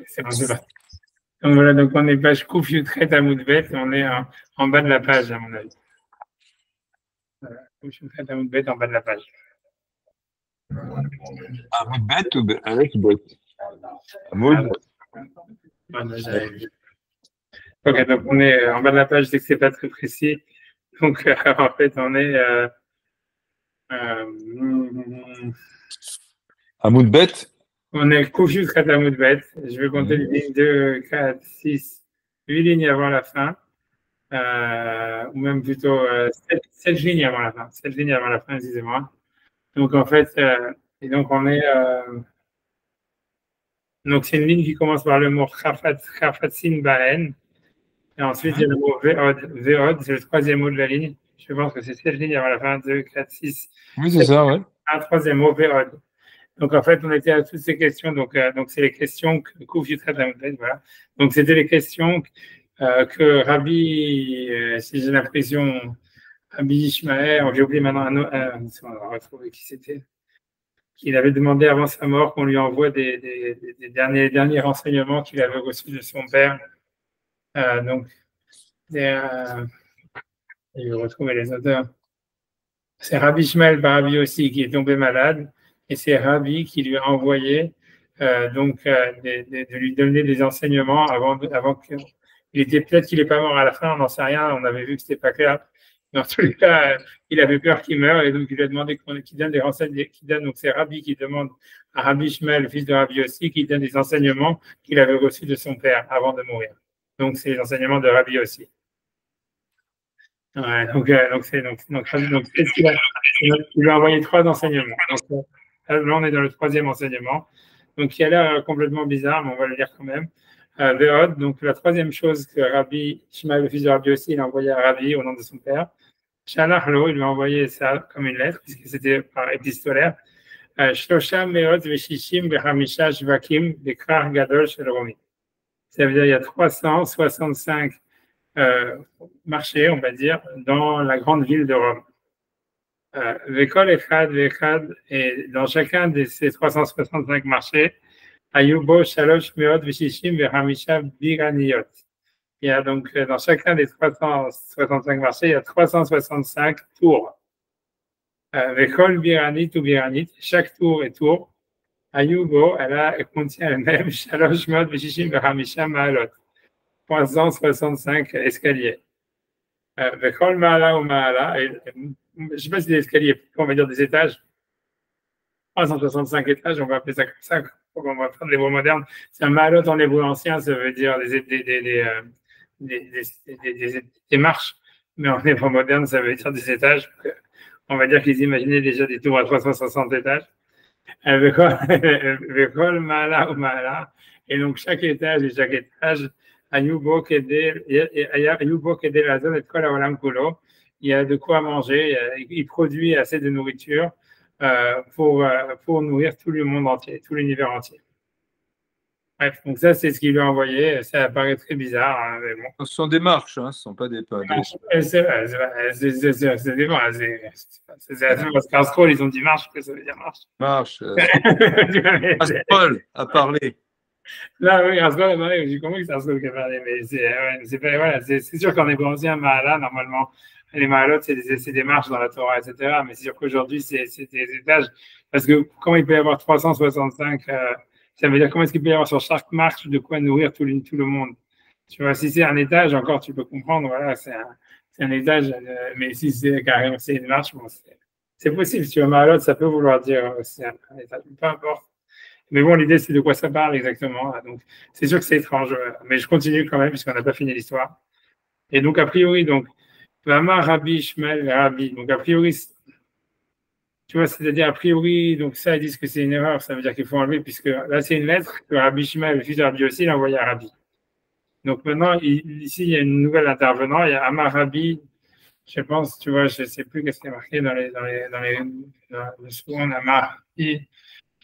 C'est bon, c'est parti. Donc voilà, donc on est page Kouf Yutret Amoudbet, on est en bas de la page, à mon avis. Voilà, Kouf Yutret Amoudbet en bas de la page. Amoudbet ou avec bête? Amoud. Voilà, ok, donc on est en bas de la page, c'est que c'est pas très précis. Donc en fait, on est Amoudbet? on est Kouf Yutret Amoudbet. Je vais compter les lignes 2, 4, 6, 8 lignes avant la fin. Ou même plutôt 7 lignes avant la fin. 7 lignes avant la fin, excusez-moi. Donc en fait, et donc on est donc c'est une ligne qui commence par le mot Khafatsin Baen. Et ensuite, il y a le mot Veod, c'est le troisième mot de la ligne. Je pense que c'est 7 lignes avant la fin, 2, 4, 6. Oui, c'est ça, ouais. Un troisième mot, Veod. Donc en fait, on était à toutes ces questions. Donc c'est les questions que Kouf Yutret Amoudbet, voilà. Donc c'était les questions que Rabbi, si j'ai l'impression, Rabbi Ishmael, j'ai oublié maintenant on va retrouver qui c'était, qu'il avait demandé avant sa mort qu'on lui envoie des derniers renseignements qu'il avait reçus de son père. Donc, je vais retrouver les auteurs. C'est Rabbi Ishmael Barabi aussi qui est tombé malade, et c'est Rabbi qui lui a envoyé de lui donner des enseignements avant que. Il était peut-être qu'il n'est pas mort à la fin, on n'en sait rien, on avait vu que c'était pas clair. Mais en tous les cas, il avait peur qu'il meure, et donc il lui a demandé qu'il donne des renseignements, donc c'est Rabbi qui demande à Rabbi Ishmael, le fils de Rabbi aussi, qui donne des enseignements qu'il avait reçus de son père avant de mourir. Donc c'est les enseignements de Rabbi aussi. Ouais, il lui a envoyé 3 enseignements. Donc, là, on est dans le 3e enseignement, donc qui a l'air complètement bizarre, mais on va le lire quand même. Veod, donc la 3e chose que Rabbi Ishmael, le fils de Rabbi aussi, il a envoyé à Rabbi au nom de son père. Shalachlo, il lui a envoyé ça comme une lettre, puisque c'était par épistolaire. Shlosham Meod Veshishim Behamisha Shvakim Bekrar Gadol Shel Romi. Ça veut dire il y a 365 marchés, on va dire, dans la grande ville de Rome. Vekol Echad, et dans chacun de ces 365 marchés, Ayubo Shalosh Meod Veshishim Behamisha Biraniyot. Il y a donc dans chacun des 365 marchés, il y a 365 tours. Vekol Biranit ou Biranit, chaque tour est tour. Ayubo, elle contient elle-même Shalosh Meod Veshishim Behamisha Maalot. 365 escaliers. Vekol Maala ou Maala, je ne sais pas si des escaliers, on va dire des étages. 365 étages, on va appeler ça comme ça. On va prendre les mots modernes. C'est un Maalot en hébreu ancien, ça veut dire des marches, mais en hébreu moderne, ça veut dire des étages. On va dire qu'ils imaginaient déjà des tours à 360 étages. Vekol Maala ou Maala, et donc chaque étage, Ayubo Kedel la zone et Kol Haolam Kulo, il y a de quoi manger, il produit assez de nourriture pour nourrir tout le monde entier, tout l'univers entier. Bref, donc ça c'est ce qu'il lui a envoyé, ça paraît très bizarre, hein, mais bon. Ce sont des marches, hein, ce ne sont pas des pas. C'est des marches, parce qu'en scroll, ils ont dit marche, que ça veut dire marche. Marche. Paul a parlé. Là, oui, Asgol a parlé, j'ai compris que c'est Asgol qui a parlé, mais c'est sûr qu'en hébreu ancien, Maala, normalement, les Maalot, c'est des marches dans la Torah, etc. Mais c'est sûr qu'aujourd'hui, c'est des étages, parce que comment il peut y avoir 365, ça veut dire comment est-ce qu'il peut y avoir sur chaque marche de quoi nourrir tout le monde. Tu vois, si c'est un étage, encore, tu peux comprendre, voilà, c'est un étage, mais si c'est carrément c'est une marche, bon, c'est possible. Si tu vois Maalot, ça peut vouloir dire c'est un étage, peu importe. Mais bon, l'idée, c'est de quoi ça parle exactement. Donc, c'est sûr que c'est étrange, mais je continue quand même, puisqu'on n'a pas fini l'histoire. Et donc, a priori, Vama Rabbi Ishmael Rabbi. Donc, a priori, tu vois, c'est-à-dire, a priori, donc ça, ils disent que c'est une erreur, ça veut dire qu'il faut enlever, puisque là, c'est une lettre que Rabbi Ishmael, le fils de Rabbi aussi, il a envoyé à Rabbi. Donc, maintenant, ici, il y a une nouvelle intervenant, il y a Amar Rabbi, je pense, tu vois, je ne sais plus qu'est-ce qui est marqué dans le second Amar.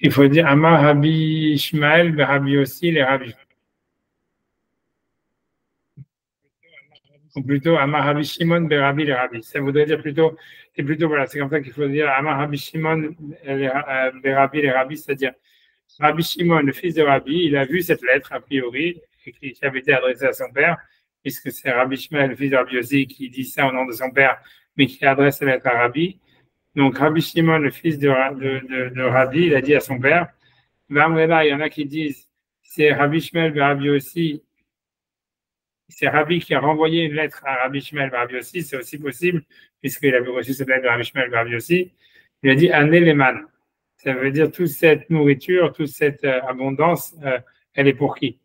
Il faut dire Amar Rabbi Ishmael, Rabbi aussi, les Rabbi. Ou plutôt Amar Rabbi Shimon, Rabbi, les Rabbi. Ça voudrait dire plutôt, voilà, c'est comme ça qu'il faut dire Amar Rabbi Shimon, Rabbi, les Rabbi, c'est-à-dire Rabbi Shimon, le fils de Rabbi, il a vu cette lettre, a priori, qui avait été adressée à son père, puisque c'est Rabbi Shimon, le fils de Rabbi aussi, qui dit ça au nom de son père, mais qui adresse la lettre à Rabbi. Donc, Rabbi Shimon, le fils de Rabbi, il a dit à son père, là, il y en a qui disent, c'est Rabbi Shimon de Rabbi aussi, c'est Rabbi qui a renvoyé une lettre à Rabbi Shimon de Rabbi aussi, c'est aussi possible, puisqu'il avait reçu cette lettre de Rabbi Shimon de Rabbi aussi. Il a dit, Anéléman. Ça veut dire toute cette nourriture, toute cette abondance, elle est pour qui?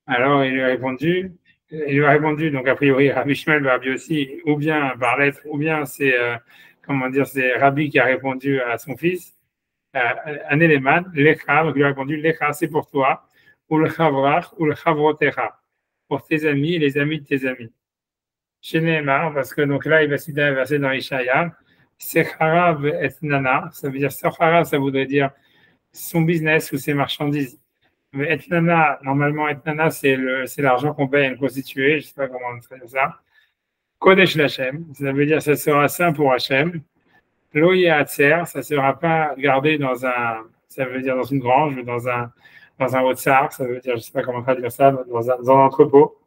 Alors, il lui a répondu, donc a priori, Rabbi Shmuel Rabbi aussi, ou bien par lettre, ou bien c'est, c'est Rabbi qui a répondu à son fils, un élément, l'Echa, donc il lui a répondu, l'Echa, c'est pour toi, ou le Chavrach, ou le Chavrotecha, pour tes amis et les amis de tes amis. Chez Nehemar, parce que donc là, il va citer un verset dans Ishaïa, Sechara et Nana, ça veut dire Sechara, ça voudrait dire son business ou ses marchandises. Mais Etnana, normalement, Etnana, c'est l'argent qu'on paye à une prostituée, je ne sais pas comment on traduit ça. Kodesh Lachem, ça veut dire ça sera saint pour Hachem. Loye Hatzer, ça ne sera pas gardé ça veut dire dans une grange ou dans un haut-sar, ça veut dire, je ne sais pas comment traduire ça, dans un entrepôt.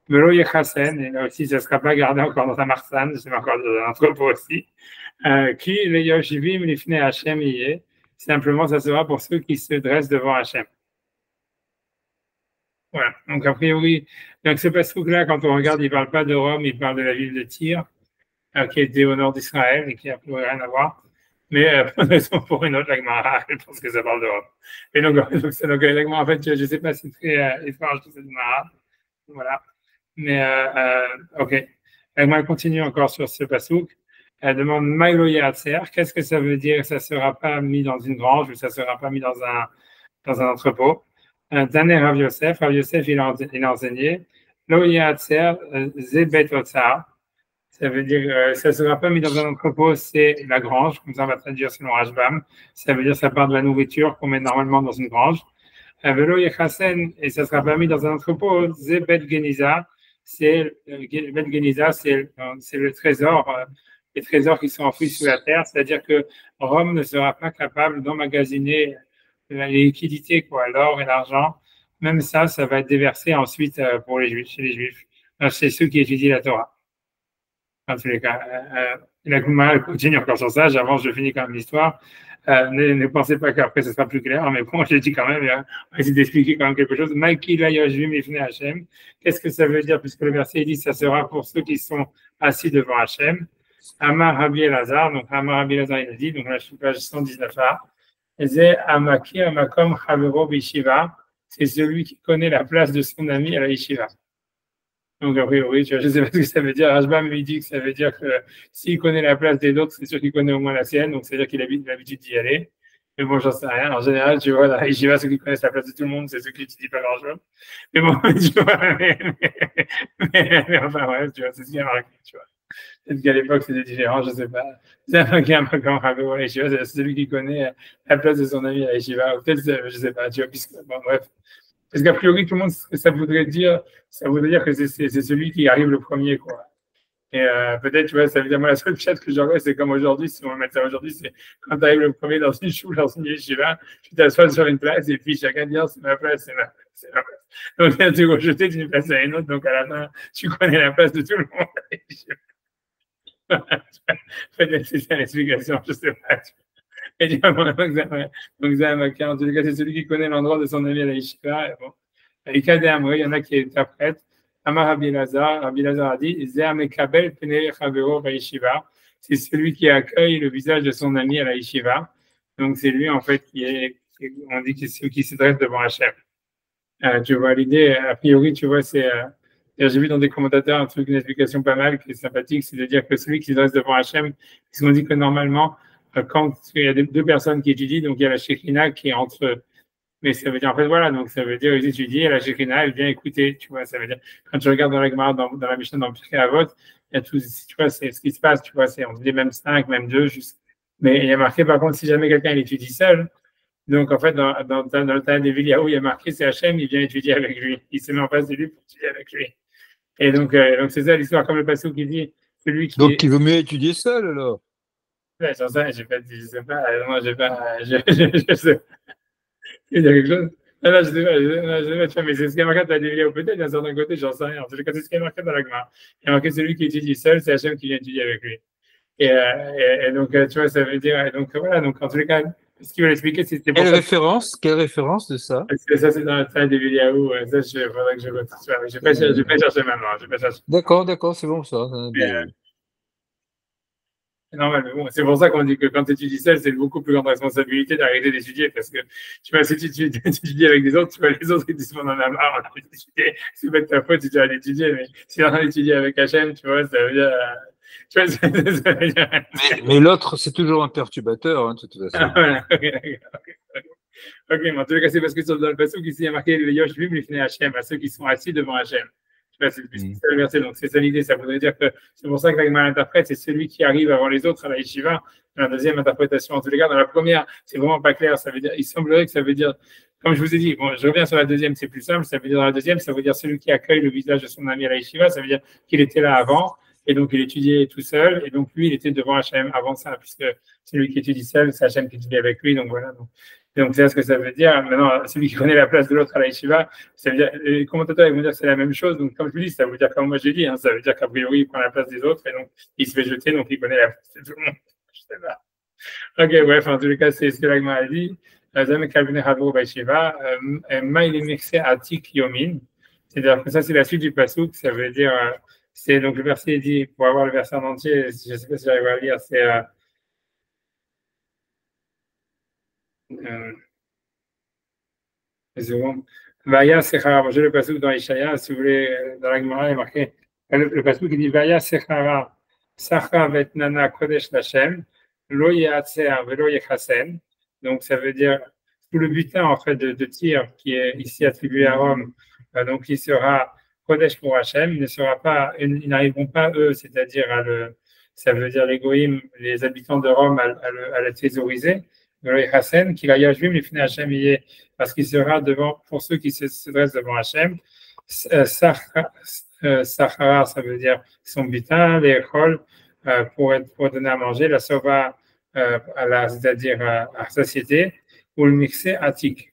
Mais Loye Chasen, et là aussi, ça ne sera pas gardé encore dans un marsan, je sais pas encore dans un entrepôt aussi. Qui les Yoshivim, les Fnei Hachem, simplement, ça sera pour ceux qui se dressent devant Hachem. Voilà. Donc, a priori, donc ce passage-là, quand on regarde, il ne parle pas de Rome, il parle de la ville de Tyr, qui était au nord d'Israël et qui n'a plus rien à voir. Mais pour une autre, la Gemara, je pense que ça parle de Rome. Et donc la Gemara, en fait, je ne sais pas si c'est très étrange de cette Gemara. Voilà. Mais, OK. La Gemara continue encore sur ce passouk. Elle demande Maïlo Yatser. Qu'est-ce que ça veut dire? Ça ne sera pas mis dans une grange ou ça ne sera pas mis dans un entrepôt. Daner Rav Yosef, il a enseigné Lo Yatser Zebet Otsar. Ça veut dire ça ne sera pas mis dans un entrepôt, c'est la grange, comme ça on va traduire selon Rashbam. Ça veut dire ça part de la nourriture qu'on met normalement dans une grange. Velo Yechasen, et ça ne sera pas mis dans un entrepôt, Zebet Geniza, c'est le trésor, les trésors qui sont enfouis sous la terre, c'est-à-dire que Rome ne sera pas capable d'emmagasiner les liquidités, l'or et l'argent. Même ça va être déversé ensuite pour les Juifs, chez les Juifs. C'est ceux qui étudient la Torah. En tous les cas, la Gemara continue encore sur ça. J'avance, je finis quand même l'histoire. Ne pensez pas qu'après ce sera plus clair, mais bon, j'ai dit quand même, on va essayer d'expliquer quand même quelque chose. Qu'est-ce que ça veut dire, puisque le verset dit ça sera pour ceux qui sont assis devant Hachem. Amar Rabbi Elazar, donc Amar Rabbi Elazar, il a dit, donc là je suis page 119a. C'est celui qui connaît la place de son ami à la yeshiva. Donc, a priori, je ne sais pas ce que ça veut dire. Rashbam lui dit que ça veut dire que s'il connaît la place des autres, c'est sûr qu'il connaît au moins la sienne. Donc, c'est-à-dire qu'il a l'habitude d'y aller. Mais bon, j'en sais rien. En général, tu vois, dans la yeshiva, ceux qui connaissent la place de tout le monde, c'est ceux qui n'étudient pas grand-chose. Mais bon, tu vois, mais enfin, ouais, tu vois, c'est ce qui a marqué, tu vois. Peut-être qu'à l'époque, c'était différent, je ne sais pas. C'est un peu comme Rabbi à la yeshiva, c'est celui qui connaît la place de son ami à la yeshiva. Ou peut-être, je ne sais pas, tu vois, puisque, bon, bref. Parce qu'a priori, tout le monde, ça voudrait dire que c'est celui qui arrive le premier, quoi. Et peut-être, tu vois, ça veut dire, moi, la seule chat que j'aurais, c'est comme aujourd'hui, si on va mettre ça aujourd'hui, c'est quand tu arrives le premier dans une choule, dans une yeshiva, tu t'assois sur une place et puis chacun dit, c'est ma place, c'est ma place. Donc, tu es rejeté d'une place à une autre, donc à la fin, tu connais la place de tout le monde. Peut-être c'est ça l'explication, je ne sais pas. Et tu vois, donc, en tous les cas, c'est celui qui connaît l'endroit de son ami à la yeshiva. Bon. Il y en a qui interprètent. Amar Rabbi Lazar a dit c'est celui qui accueille le visage de son ami à la yeshiva. Donc, c'est lui, en fait, on dit que c'est celui qui se dresse devant Hachem. Tu vois, l'idée, a priori, tu vois, c'est. J'ai vu dans des commentateurs une explication pas mal qui est sympathique, c'est de dire que celui qui se dresse devant Hachem, parce qu'on dit que normalement, quand il y a deux personnes qui étudient, donc il y a la Shekhina qui est entre eux. Mais ça veut dire, en fait, voilà, donc ça veut dire, ils étudient, et la Shekhina, elle vient écouter, tu vois, ça veut dire, quand tu regardes dans la Gemara, dans la Mishnah, dans le Pirkei Avot, il y a tout, tu vois, c'est ce qui se passe, tu vois, on dit même 5, même 2, juste. Mais il y a marqué, par contre, si jamais quelqu'un étudie seul, donc en fait, dans le temps des Viliaou, il y a marqué, c'est Hachem, il vient étudier avec lui. Il se met en face de lui pour étudier avec lui. Et donc c'est ça l'histoire, comme le passage qui dit, celui qui. Donc, il vaut mieux étudier seul, alors? Ouais, sur ça, j'ai pas dit, je sais pas, moi, j'ai pas, je sais. Il y a quelque chose? Non, non, je sais pas, je sais pas, tu vois, mais c'est ce qui est marqué dans la vidéo, peut-être d'un certain côté, j'en sais rien. En tout cas, c'est ce qui est marqué dans la Gemara. Il y a marqué celui qui étudie seul, c'est Hachem qui vient étudier avec lui. Et donc, tu vois, ça veut dire, et donc voilà, donc en tous les cas, ce qu'il veut expliquer, c'était pour ça. Quelle référence de ça? Parce que ça, c'est dans le travail de vidéo, ça, il faudrait que je vois tout ça. Je vais pas chercher maintenant, je vais pas chercher. D'accord, d'accord, c'est bon ça. C'est normal, mais bon, c'est pour ça qu'on dit que quand tu étudies seul, c'est beaucoup plus grande responsabilité d'arrêter d'étudier parce que tu vois, si tu étudies avec des autres, tu vois, les autres, ils disent, on en a marre, on a envie d'étudier. C'est pas de ta faute si tu as d'étudier, mais si on a étudié avec HM, tu vois, ça veut dire, tu vois, ça veut dire. Mais l'autre, c'est toujours un perturbateur, hein, de toute façon. Ah, voilà, ok, d'accord. Ok, mais en tout cas, c'est parce que dans le passage ici, il y a marqué le Yosh Bim, les Hachem, à ceux qui sont assis devant Hachem. Tu vois, c'est ça le verset, donc c'est ça l'idée. Ça voudrait dire que c'est pour ça que l'Agma interprète, c'est celui qui arrive avant les autres à la Yeshiva. Dans la deuxième interprétation, en tous les cas, dans la première, c'est vraiment pas clair. Ça veut dire, il semblerait que ça veut dire, comme je vous ai dit, bon, je reviens sur la deuxième, c'est plus simple. Ça veut dire dans la deuxième, ça veut dire celui qui accueille le visage de son ami à la Yeshiva. Ça veut dire qu'il était là avant. Et donc, il étudiait tout seul. Et donc, lui, il était devant Hachem avant ça, puisque celui qui étudie seul, c'est Hachem qui étudie avec lui. Donc, voilà. Donc, c'est ce que ça veut dire. Maintenant, celui qui connaît la place de l'autre à la yeshiva, ça veut dire, les commentateurs ils vont dire que c'est la même chose. Donc, comme je vous dis, ça veut dire, comme moi j'ai dit, hein, ça veut dire qu'a priori, il prend la place des autres et donc, il se fait jeter, donc il connaît la place de tout le monde. Je sais pas. Ok, bref, en tous les cas, c'est ce que l'agma a dit. C'est-à-dire que ça, c'est la suite du pasouk. Ça veut dire, c'est donc le verset dit, pour avoir le verset en entier, je ne sais pas si j'arrive à le lire, c'est. Vaya Sechara, j'ai le passage dans Ishaïa, si vous voulez, dans la Gemara, il est marqué, le passage qui dit Vaya Sechara, Sacha Vetnana Kodesh Lachem, Lo Yehatzer Velo Yechasen. Donc, ça veut dire, tout le butin, en fait, de tir qui est ici attribué à Rome, donc il sera Kodesh pour Hachem, il ne sera pas, ils n'arriveront pas, eux, c'est-à-dire ça veut dire les Goïm, les habitants de Rome, à le thésauriser. Velo Yechasen, qu'il a Yajvim, les Fnei Hachem, parce qu'il sera devant, pour ceux qui se dressent devant Hachem, Sachara, ça veut dire son butin, les Echol, pour donner à manger, la Sova, c'est-à-dire à la société, ou le mixé Atik.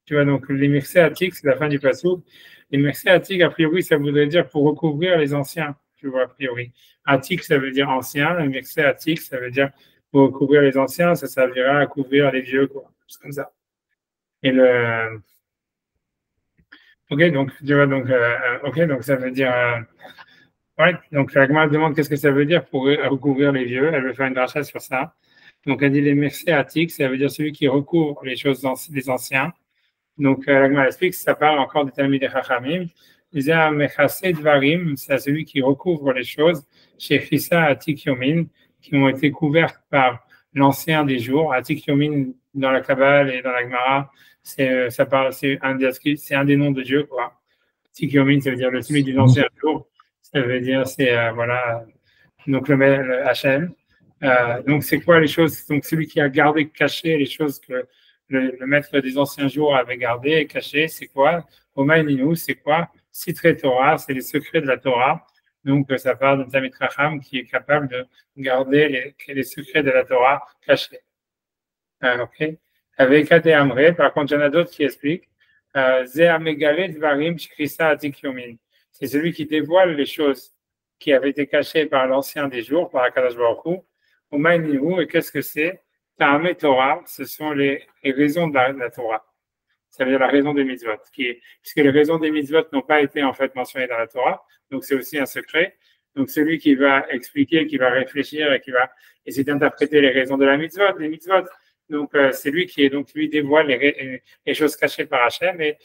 Tu vois, donc les mixé Atik, c'est la fin du passage. Les mixé Atik, a priori, ça voudrait dire pour recouvrir les anciens, tu vois, a priori. Atik, ça veut dire ancien, le mixé Atik, ça veut dire pour recouvrir les anciens, ça servira à couvrir les vieux, quoi. C'est comme ça. Et le. Ok, donc, tu vois, donc, ok, donc ça veut dire. Ouais, donc la Gemara demande qu'est-ce que ça veut dire pour recouvrir les vieux. Elle veut faire une dracha sur ça. Donc, elle dit les mercéatiques, ça veut dire celui qui recouvre les choses des anciens. Donc, la Gemara explique que ça parle encore des Talmid et Chachamim. Il disait Mechasé Dvarim, c'est celui qui recouvre les choses chez Chissa Atik Yomin, qui ont été couvertes par l'ancien des jours. Atik Yomin, dans la Kabbale et dans la Gemara, c'est un des noms de Dieu, quoi. Atik Yomin, ça veut dire le celui des anciens jours. Ça veut dire, c'est, voilà, donc le Hachem. Donc, c'est quoi les choses? Donc, celui qui a gardé, caché les choses que le maître des anciens jours avait gardées et cachées, c'est quoi? Omaïninou, c'est quoi? Citré Torah, c'est les secrets de la Torah. Donc, ça parle de Talmid Chacham qui est capable de garder les secrets de la Torah cachés. Ok. Avec Ate Amre, par contre, il y en a d'autres qui expliquent. Ze Amegale Dvarim Shkrisa Atik Yomin. C'est celui qui dévoile les choses qui avaient été cachées par l'ancien des jours, par Akadosh Baruch Hu. Omaïnihu, et qu'est-ce que c'est? Ta'amé Torah, ce sont les raisons de la Torah. Ça veut dire la raison des mitzvot, puisque les raisons des mitzvot n'ont pas été en fait mentionnées dans la Torah, donc c'est aussi un secret. Donc celui qui va expliquer, qui va réfléchir et qui va essayer d'interpréter les raisons de la mitzvot, les mitzvot. Donc c'est lui qui lui dévoile les choses cachées par Hachem et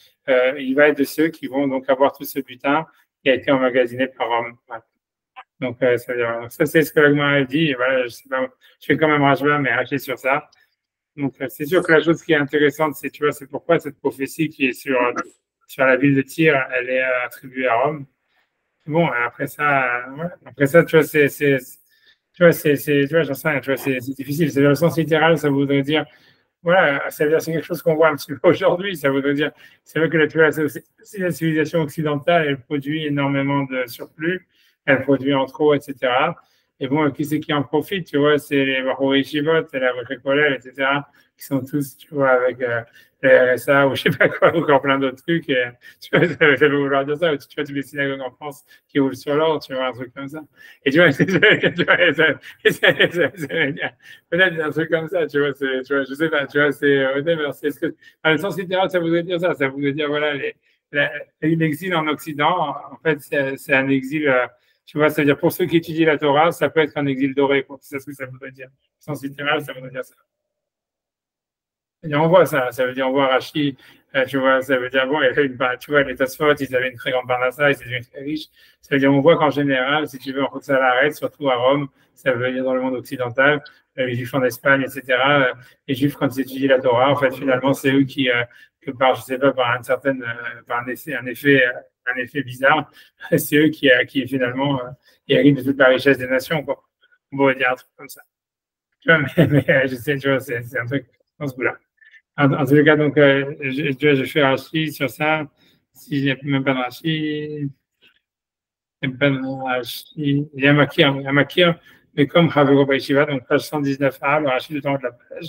il va être de ceux qui vont donc avoir tout ce butin qui a été emmagasiné par Rome. Voilà. Donc ça c'est ce que l'Agma a dit. Et voilà, je sais pas, je fais quand même rajouter, mais hacher sur ça. Donc, c'est sûr que la chose qui est intéressante, c'est, tu vois, c'est pourquoi cette prophétie qui est sur la ville de Tyr, elle est attribuée à Rome. Bon, après ça, tu vois, tu vois, j'en sais rien, tu vois, c'est difficile. C'est dans le sens littéral, ça voudrait dire, voilà, ça veut dire, c'est quelque chose qu'on voit un petit peu aujourd'hui. Ça voudrait dire, c'est vrai que la civilisation occidentale, elle produit énormément de surplus, elle produit en trop, etc. Et bon, qui c'est qui en profite, tu vois, c'est les Bahou Yeshivot, c'est la Roche Kollel, etc., qui sont tous, tu vois, avec le RSA ou je sais pas quoi, ou encore plein d'autres trucs. Tu vois, ça veut vouloir dire ça. Ou tu vois, toutes les synagogues en France qui roulent sur l'or, tu vois, un truc comme ça. Et tu vois, peut-être un truc comme ça, tu vois, tu vois, je sais pas, tu vois, est-ce que, dans le sens littéral, ça voudrait dire ça voudrait dire, voilà, l'exil en Occident, en fait, c'est un exil, tu vois, ça veut dire pour ceux qui étudient la Torah, ça peut être un exil doré, quoi. C'est ce que ça voudrait dire. Au sens littéral, ça voudrait dire ça. Et on voit ça, ça veut dire on voit Rashi, tu vois, ça veut dire bon, il y avait tu vois, les Tosfot, ils avaient une très grande parnassa, ils étaient devenus très riches. Ça veut dire on voit qu'en général, si tu veux, en ça l'arrête, surtout à Rome, ça veut dire dans le monde occidental, les Juifs en Espagne, etc. Les Juifs quand ils étudient la Torah, en fait, finalement, c'est eux qui, que par, je sais pas, par une certaine, par un effet bizarre, c'est eux qui finalement, héritent de toute la richesse des nations, quoi. On pourrait dire un truc comme ça. Tu vois, mais je sais, tu vois, c'est un truc dans ce goût-là. En tout cas, donc, je fais Rashi sur ça. Si j'ai même pas de Rashi, il y a Makir, mais comme Havero Baishiva, donc page 119a, le Rashi du temps de la page.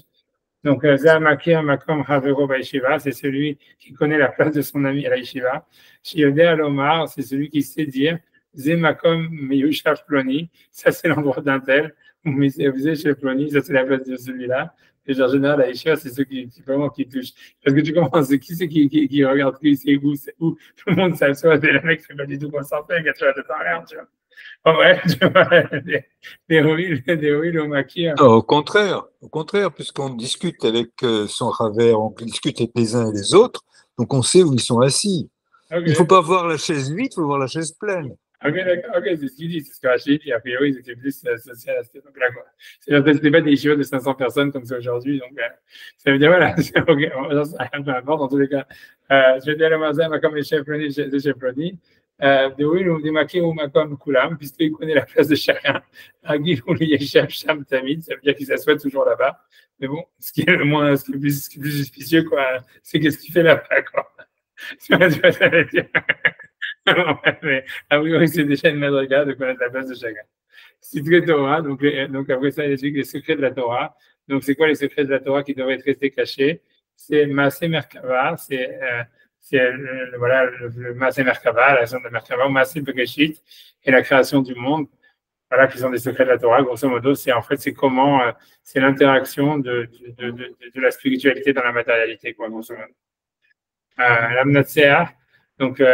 Donc, Za Makir, Makom Havero Baishiva, c'est celui qui connaît la place de son ami à la Yeshiva. Shiodé Alomar, c'est celui qui sait dire Ze Makom Meyushav Ploni, ça c'est l'endroit d'un tel, ou Mezé chez Ploni, ça c'est la place de celui-là. Et en général, la Yeshiva, c'est ceux vraiment qui touchent. Parce que tu commences, qui c'est qui regarde qui c'est où tout le monde s'assoit, et le mec ne sait pas du tout quoi s'en fait, tu vois, de temps rien, tu vois. Oh ouais, tu vois, des ruines au maquis. Non, au contraire, puisqu'on discute avec son ravère, on discute avec les uns et les autres, donc on sait où ils sont assis. Il ne faut Ok. pas voir la chaise vide, il faut voir la chaise pleine. Ok, d'accord. Ok, c'est ce qu'il dit, c'est ce que Rachid dit. A priori, ils étaient plus social à cette époque-là, quoi. C'était pas des yeshivot de 500 personnes comme c'est aujourd'hui. Donc, ça veut dire, voilà, ok, j'en sais rien, peu importe, en tous les cas. Je vais dire le mazem, comme les chefs de chef Roni, de Will ou de Maki ou Makom Kulam, puisqu'il connaît la place de chacun. Agil ou les Yeshav Sham Tamid, ça veut dire qu'il s'assoit toujours là-bas. Mais bon, ce qui est plus suspicieux, quoi, c'est qu'est-ce qu'il fait là-bas, quoi. Tu vois, ça veut dire. Mais a priori, c'est déjà une madriga de connaître la place de chacun. Secret Torah, donc après ça, il explique les secrets de la Torah. Donc, c'est quoi les secrets de la Torah qui devraient être restés cachés? C'est Maaseh Merkava, voilà, le Maaseh Merkava, la zone de Merkava, ou Maaseh Bereshit, et la création du monde. Voilà, qui sont des secrets de la Torah. Grosso modo, c'est en fait, c'est comment, c'est l'interaction de la spiritualité dans la matérialité, quoi, grosso modo. L'amnatsea, donc tu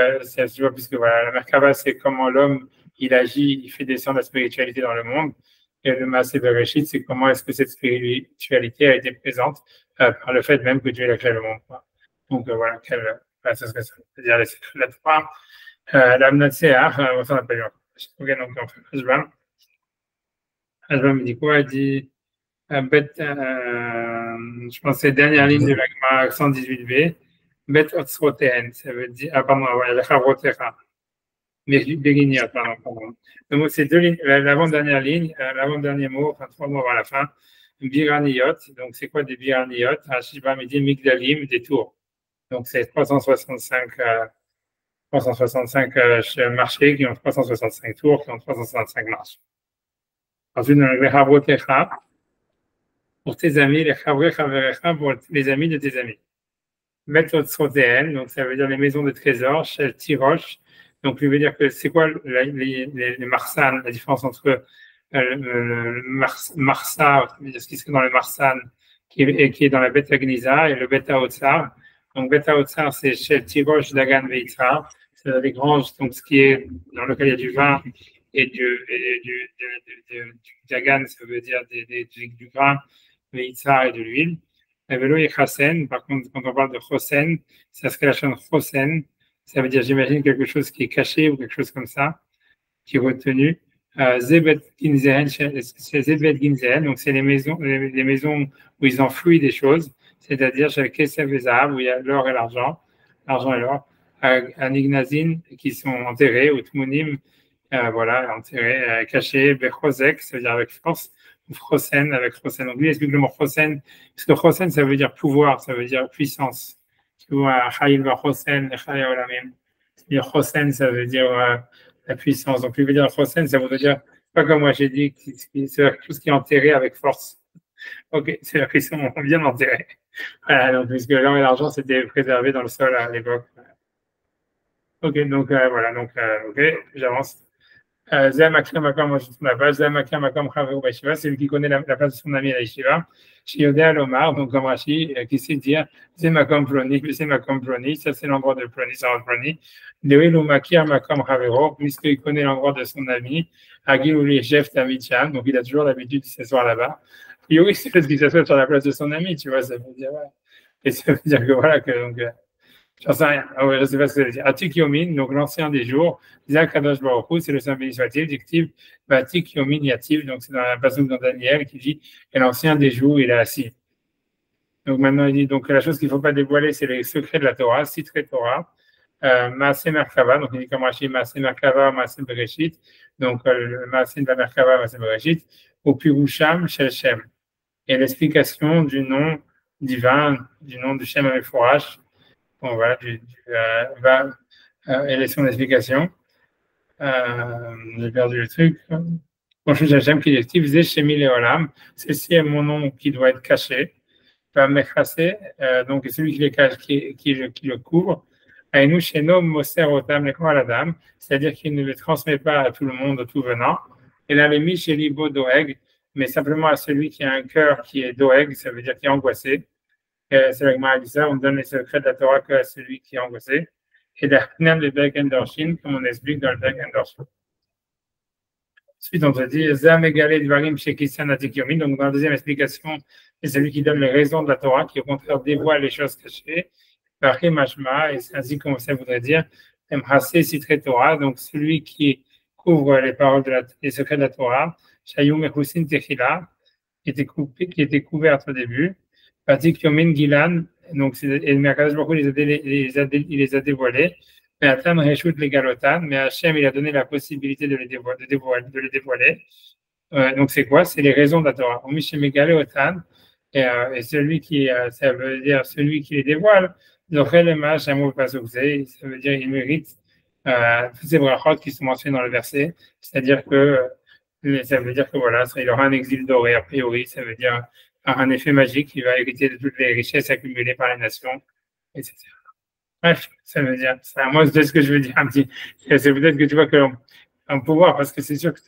vois, puisque voilà, la Merkava, c'est comment l'homme il agit, il fait descendre la spiritualité dans le monde. Et le Maaseh Bereshit, c'est comment est-ce que cette spiritualité a été présente par le fait même que Dieu a créé le monde. Quoi. Donc voilà, c'est ce que ça veut dire les secrets de la Torah. L'amnatsea, on s'en appelle. Ok, donc on fait Hashbam. Hashbam, il dit quoi? Il dit je pense que c'est la dernière ligne de la Gemara 118b. Bet otzroten, ça veut dire, ah pardon, ouais, lechavrotecha. Béguinia, pardon. Donc c'est deux lignes, l'avant-dernière ligne, l'avant-dernier mot, enfin 3 mots avant la fin. Biraniot, donc c'est quoi des biraniot? Shiva me dit Migdalim, des tours. Donc c'est 365 marchés qui ont 365 tours, qui ont 365 marches. Ensuite, lechavrotecha, pour tes amis, lechavrecha, pour les amis de tes amis. Metzotzotéen, donc ça veut dire les maisons de trésors, Shel Tirosh. Donc, ça veut dire que c'est quoi les marsan, la différence entre le marsa, ce qui se dans le marsan, qui est dans la bêta gnisa, et le bêta otsar. Donc, bêta otsar, c'est Shel Tirosh, Dagan, Veitra. C'est les granges, donc ce qui est dans lequel il y a du vin et du Dagan, ça veut dire du grain, Veitra et de l'huile. Vélo et Chasen, par contre, quand on parle de Chosen, c'est ce que la chaîne Chosen, ça veut dire, j'imagine, quelque chose qui est caché ou quelque chose comme ça, qui est retenu. Zebet Ginzen, c'est Zebet Ginzen, donc c'est les maisons où ils enfouissent des choses, c'est-à-dire chez Kesef et Zahab, où il y a l'or et l'argent et l'or, à Ignazin, qui sont enterrés, ou Tmunim, voilà, enterrés, cachés, Bechozek, ça veut dire avec force, ou Chosen, avec Chosen. Donc lui explique le mot Chosen, parce que Chosen, ça veut dire pouvoir, ça veut dire puissance. Tu vois, Chayil va Chosen, Chayil Olamim. Chosen, ça veut dire la puissance. Donc lui veut dire Chosen, ça veut dire, pas comme moi j'ai dit, c'est tout ce qui est enterré avec force. Ok, c'est-à-dire qu'ils sont bien enterrés. Voilà, donc, puisque l'or et l'argent s'étaient préservés dans le sol à l'époque. Ok, donc voilà, donc ok, j'avance. זה המכיר מקום ראש התנועה, זה המכיר מקום חברו בישיבה, c'est lui qui connaît la place de son ami à la yeshiva, שיודע לומר, donc comme Rashi, qui sait dire, זה מקום פלוני, זה מקום פלוני, ça c'est l'endroit de פלוני, ça va פלוני, דאוי הוא מכיר מקום חברו, puisqu'il connaît l'endroit de son ami, הגיל הוא לישב תמיד שם, donc il a toujours l'habitude de s'asseoir là-bas, et oui, c'est parce qu'il s'assoit sur la place de son ami, tu vois, ça veut dire, ouais. Et ça veut dire que voilà, que donc, j'en sais rien. Ah ouais, je ne sais pas ce que ça veut dire. Atik Yomin, donc l'ancien des jours. Zak Kadosh Baruch Hu, c'est le Saint béni soit-il, dictive. Atik Yomin Yativ, donc c'est dans la passage dans Daniel qui dit, et l'ancien des jours, il est assis. Donc maintenant, il dit, donc la chose qu'il ne faut pas dévoiler, c'est les secrets de la Torah, Sitre Torah, Maaseh Merkava, donc il dit comme Rashi, Maaseh Merkava, Maaseh Bereshit, donc le Maaseh de la Merkava, Maaseh Bereshit, au Pirusham, Shel Shem. Et l'explication du nom divin, du nom de Shem Ameforash. Bon, voilà, elle est son explication. J'ai perdu le truc. Bon, je Hachem qui dit, faisait chez Olam, ceci est mon nom qui doit être caché. Donc celui qui le cache, qui le couvre. Aïnou Sheno Moser Otam Adam, c'est-à-dire qu'il ne le transmet pas à tout le monde, à tout venant. Et là, les Micheli Bo Doeg, mais simplement à celui qui a un cœur qui est Doeg, ça veut dire qui est angoissé. C'est la Gemara dit ça, on donne les secrets de la Torah qu'à celui qui est angoissé. Et d'Achnan le Beg Endorshin, comme on explique dans le Beg Endorshin. Ensuite, on te dit, Zamegale Dvarim Shekisan Atik Yomin. Donc, dans la deuxième explication, c'est celui qui donne les raisons de la Torah, qui au contraire dévoile les choses cachées. Varim Mashma, et c'est ainsi qu'on ça voudrait dire, Emhase Sitre Torah, donc celui qui couvre les paroles les secrets de la Torah, Shayum Echusin Techila, qui était couverte au début. Atik Yomin Gilan, donc et Merkaz Baruch il les a dévoilés. Mais Atan Reshut les Galotan, mais Hachem il a donné la possibilité de les dévoiler. Donc c'est quoi? C'est les raisons de la Torah. Et celui qui, ça veut dire celui qui les dévoile, ça veut dire il mérite toutes ces brachot qui sont mentionnées dans le verset. C'est-à-dire que ça veut dire que voilà, il aura un exil doré a priori. Ça veut dire un effet magique, il va hériter de toutes les richesses accumulées par les nations, etc. Bref, ça veut dire, moi, c'est ce que je veux dire un petit. C'est peut-être que tu vois qu'on peut voir, parce que c'est sûr que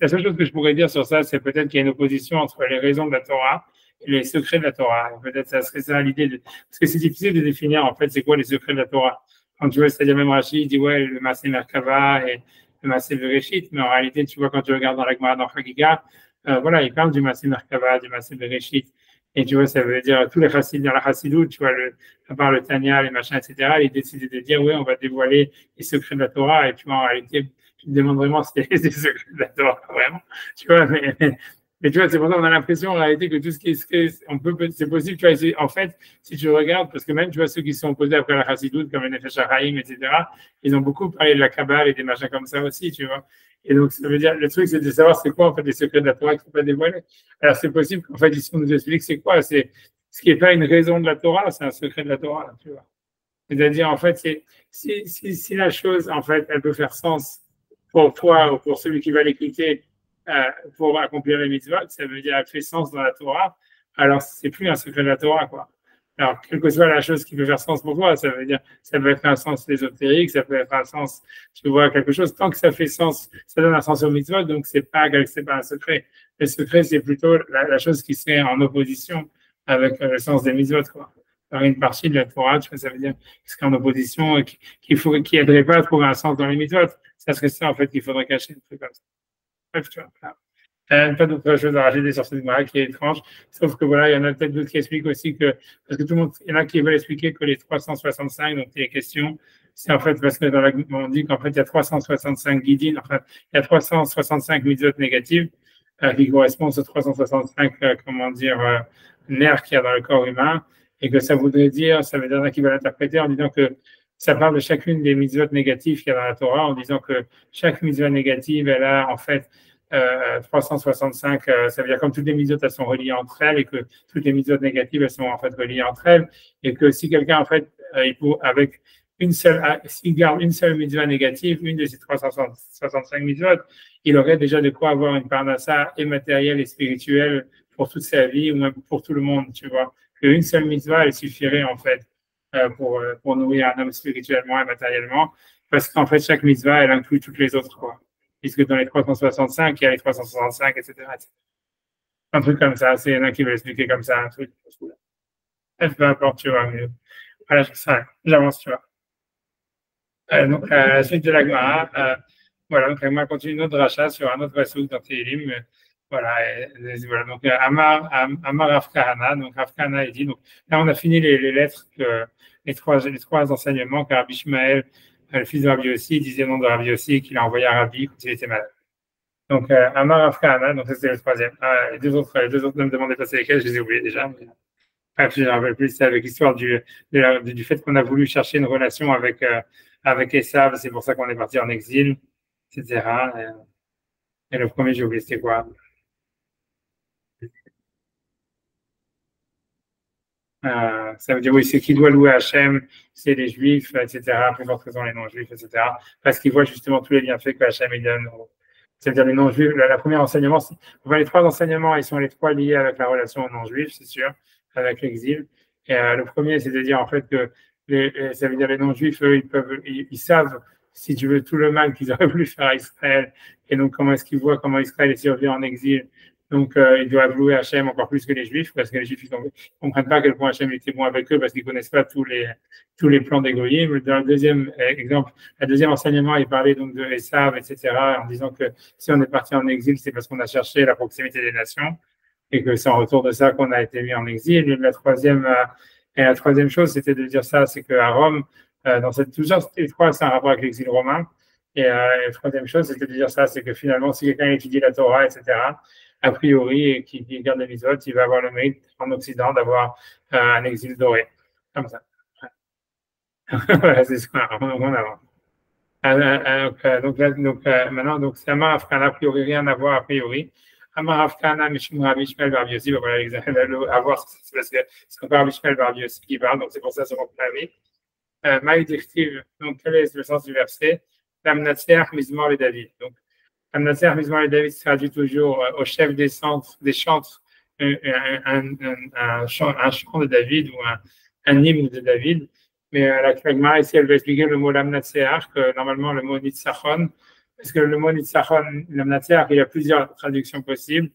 la seule chose que je pourrais dire sur ça, c'est peut-être qu'il y a une opposition entre les raisons de la Torah et les secrets de la Torah. Peut-être ça serait ça l'idée parce que c'est difficile de définir, en fait, c'est quoi les secrets de la Torah. Quand tu vois, c'est-à-dire même Rashi, il dit, ouais, le Maaseh Merkava et le Maaseh Bereshit, mais en réalité, tu vois, quand tu regardes dans la Gemara, dans Chagiga, voilà, il parle du Maaseh Merkava, du Maaseh Bereshit. Et tu vois, ça veut dire tous les chassidim dans la chassidoute, tu vois, à part le Tanya, les machins, etc., ils décident de dire, oui, on va dévoiler les secrets de la Torah. Et tu vois, en réalité, tu te demandes vraiment si c'est les secrets de la Torah, vraiment. Tu vois, mais tu vois, c'est pour ça qu'on a l'impression, en réalité, que tout ce qui est, c'est possible, tu vois, en fait, si tu regardes, parce que même, tu vois, ceux qui sont opposés après la chassidoute, comme les Nefesh HaChaim, etc., ils ont beaucoup parlé de la Kabbale et des machins comme ça aussi, tu vois. Et donc, ça veut dire, le truc, c'est de savoir c'est quoi, en fait, les secrets de la Torah qu'il ne faut pas dévoiler. Alors, c'est possible qu'en fait, ici, on nous explique c'est quoi. C'est ce qui n'est pas une raison de la Torah, c'est un secret de la Torah, tu vois. C'est-à-dire, en fait, si la chose, en fait, elle peut faire sens pour toi ou pour celui qui va l'écouter pour accomplir les mitzvot, ça veut dire, elle fait sens dans la Torah, alors c'est plus un secret de la Torah, quoi. Alors, quelle que soit la chose qui peut faire sens pour toi, ça veut dire, ça peut être un sens ésotérique, ça peut être un sens, tu vois, quelque chose, tant que ça fait sens, ça donne un sens au mitzvot, donc c'est pas un secret. Le secret, c'est plutôt la chose qui serait en opposition avec le sens des mitzvot, quoi. Alors, une partie de la Torah, tu vois, ça veut dire qui serait en opposition et qui aiderait pas à trouver un sens dans les mitzvot. Ça serait ça, en fait, qu'il faudrait cacher, un truc comme ça. Bref, tu vois, voilà. Pas d'autre chose à rajouter sur cette Gemara qui est étrange, sauf que voilà, il y en a peut-être d'autres qui expliquent aussi que, parce que tout le monde, il y en a qui veulent expliquer que les 365, donc les questions, c'est en fait parce que dans la, on dit qu'en fait il y a 365 guidines, enfin il y a 365 mitzvot négatives qui correspondent aux 365, comment dire, nerfs qu'il y a dans le corps humain, et que ça voudrait dire, ça veut dire qu'il va l'interpréter en disant que ça parle de chacune des mitzvot négatives qu'il y a dans la Torah, en disant que chaque mitzvot négative, elle a en fait 365, ça veut dire comme toutes les mitzvot, elles sont reliées entre elles et que toutes les mitzvot négatives, elles sont en fait reliées entre elles et que si quelqu'un, en fait, avec s'il garde une seule mitzvah négative, une de ces 365 mitzvot, il aurait déjà de quoi avoir une parnassa et matérielle et spirituelle pour toute sa vie ou même pour tout le monde, tu vois. Qu'une seule mitzvah, elle suffirait en fait pour nourrir un homme spirituellement et matériellement, parce qu'en fait, chaque mitzvah, elle inclut toutes les autres, quoi. Puisque dans les 365, il y a les 365, etc. Un truc comme ça, c'est un qui veut l'expliquer comme ça, un truc. Bref, peu importe, tu vois. Mais voilà, j'avance, tu vois. Donc, à la suite de la Gemara, voilà, donc la Gemara continue notre rachat sur un autre passouk dans Télim. Voilà, voilà, donc Amar Rav Kahana, donc Rav Kahana, il dit, donc là on a fini les lettres, les trois enseignements que Rabbi Ishmael, le fils de Rabbi Yossi, disait au nom de Rabbi Yossi qu'il a envoyé à Rabbi quand il était malade. Donc Amar Rav Kahana, donc ça c'était le troisième. Les deux autres ne me demandaient pas c'est lesquels, je les ai oubliés déjà. Mais, bref, je ne me rappelle plus, c'est avec l'histoire du fait qu'on a voulu chercher une relation avec Esav, c'est pour ça qu'on est parti en exil, etc. Et le premier, j'ai oublié, c'était quoi? Ça veut dire, oui, c'est qui doit louer Hachem, c'est les Juifs, etc., plus forte raison les non-Juifs, etc., parce qu'ils voient justement tous les bienfaits que Hachem il donne. C'est-à-dire les non-Juifs, la première enseignement, enfin, les trois enseignements, ils sont les trois liés avec la relation aux non-Juifs, c'est sûr, avec l'exil. Et le premier, c'est de dire en fait que ça veut dire les non-Juifs, eux, ils savent, si tu veux, tout le mal qu'ils auraient voulu faire à Israël, et donc comment est-ce qu'ils voient comment Israël est survécu en exil. Donc, ils doivent louer Hachem encore plus que les Juifs, parce que les Juifs, ils ne comprennent pas à quel point Hachem était bon avec eux, parce qu'ils ne connaissent pas tous les plans d'Égoïm. Dans le deuxième exemple, le deuxième enseignement, il parlait donc de Esav, etc., en disant que si on est parti en exil, c'est parce qu'on a cherché la proximité des nations, et que c'est en retour de ça qu'on a été mis en exil. Et la troisième chose, c'était de dire ça, c'est qu'à Rome, toujours, les trois, c'est un rapport avec l'exil romain. Et la troisième chose, c'était de dire ça, c'est que finalement, si quelqu'un étudie la Torah, etc., a priori, et qui garde les mitzvot, il va avoir le mérite en Occident d'avoir un exil doré, comme ça. Voilà, c'est ce qu'on avance. Maintenant, donc c'est Amar Afkana, a priori, rien à voir a priori. Amar Afkana, Mishum Rabbi Ishmael Bar Yossi, voilà, à voir, c'est parce que c'est encore Rabbi Ishmael Bar Yossi qui parle, donc c'est pour ça que c'est mon avis. Maï Dichtiv, donc quel est le sens du verset? Lamnatser, Mizmor et David. Donc, Lamnatser, Mizmor et David se traduit toujours au chef des chantres, un chant de David ou un hymne de David. Mais la Gemara ici, elle va expliquer le mot Lamnatseach, que normalement le mot Nitzachon, parce que le mot Nitzachon, Lamnatseach, il y a plusieurs traductions possibles.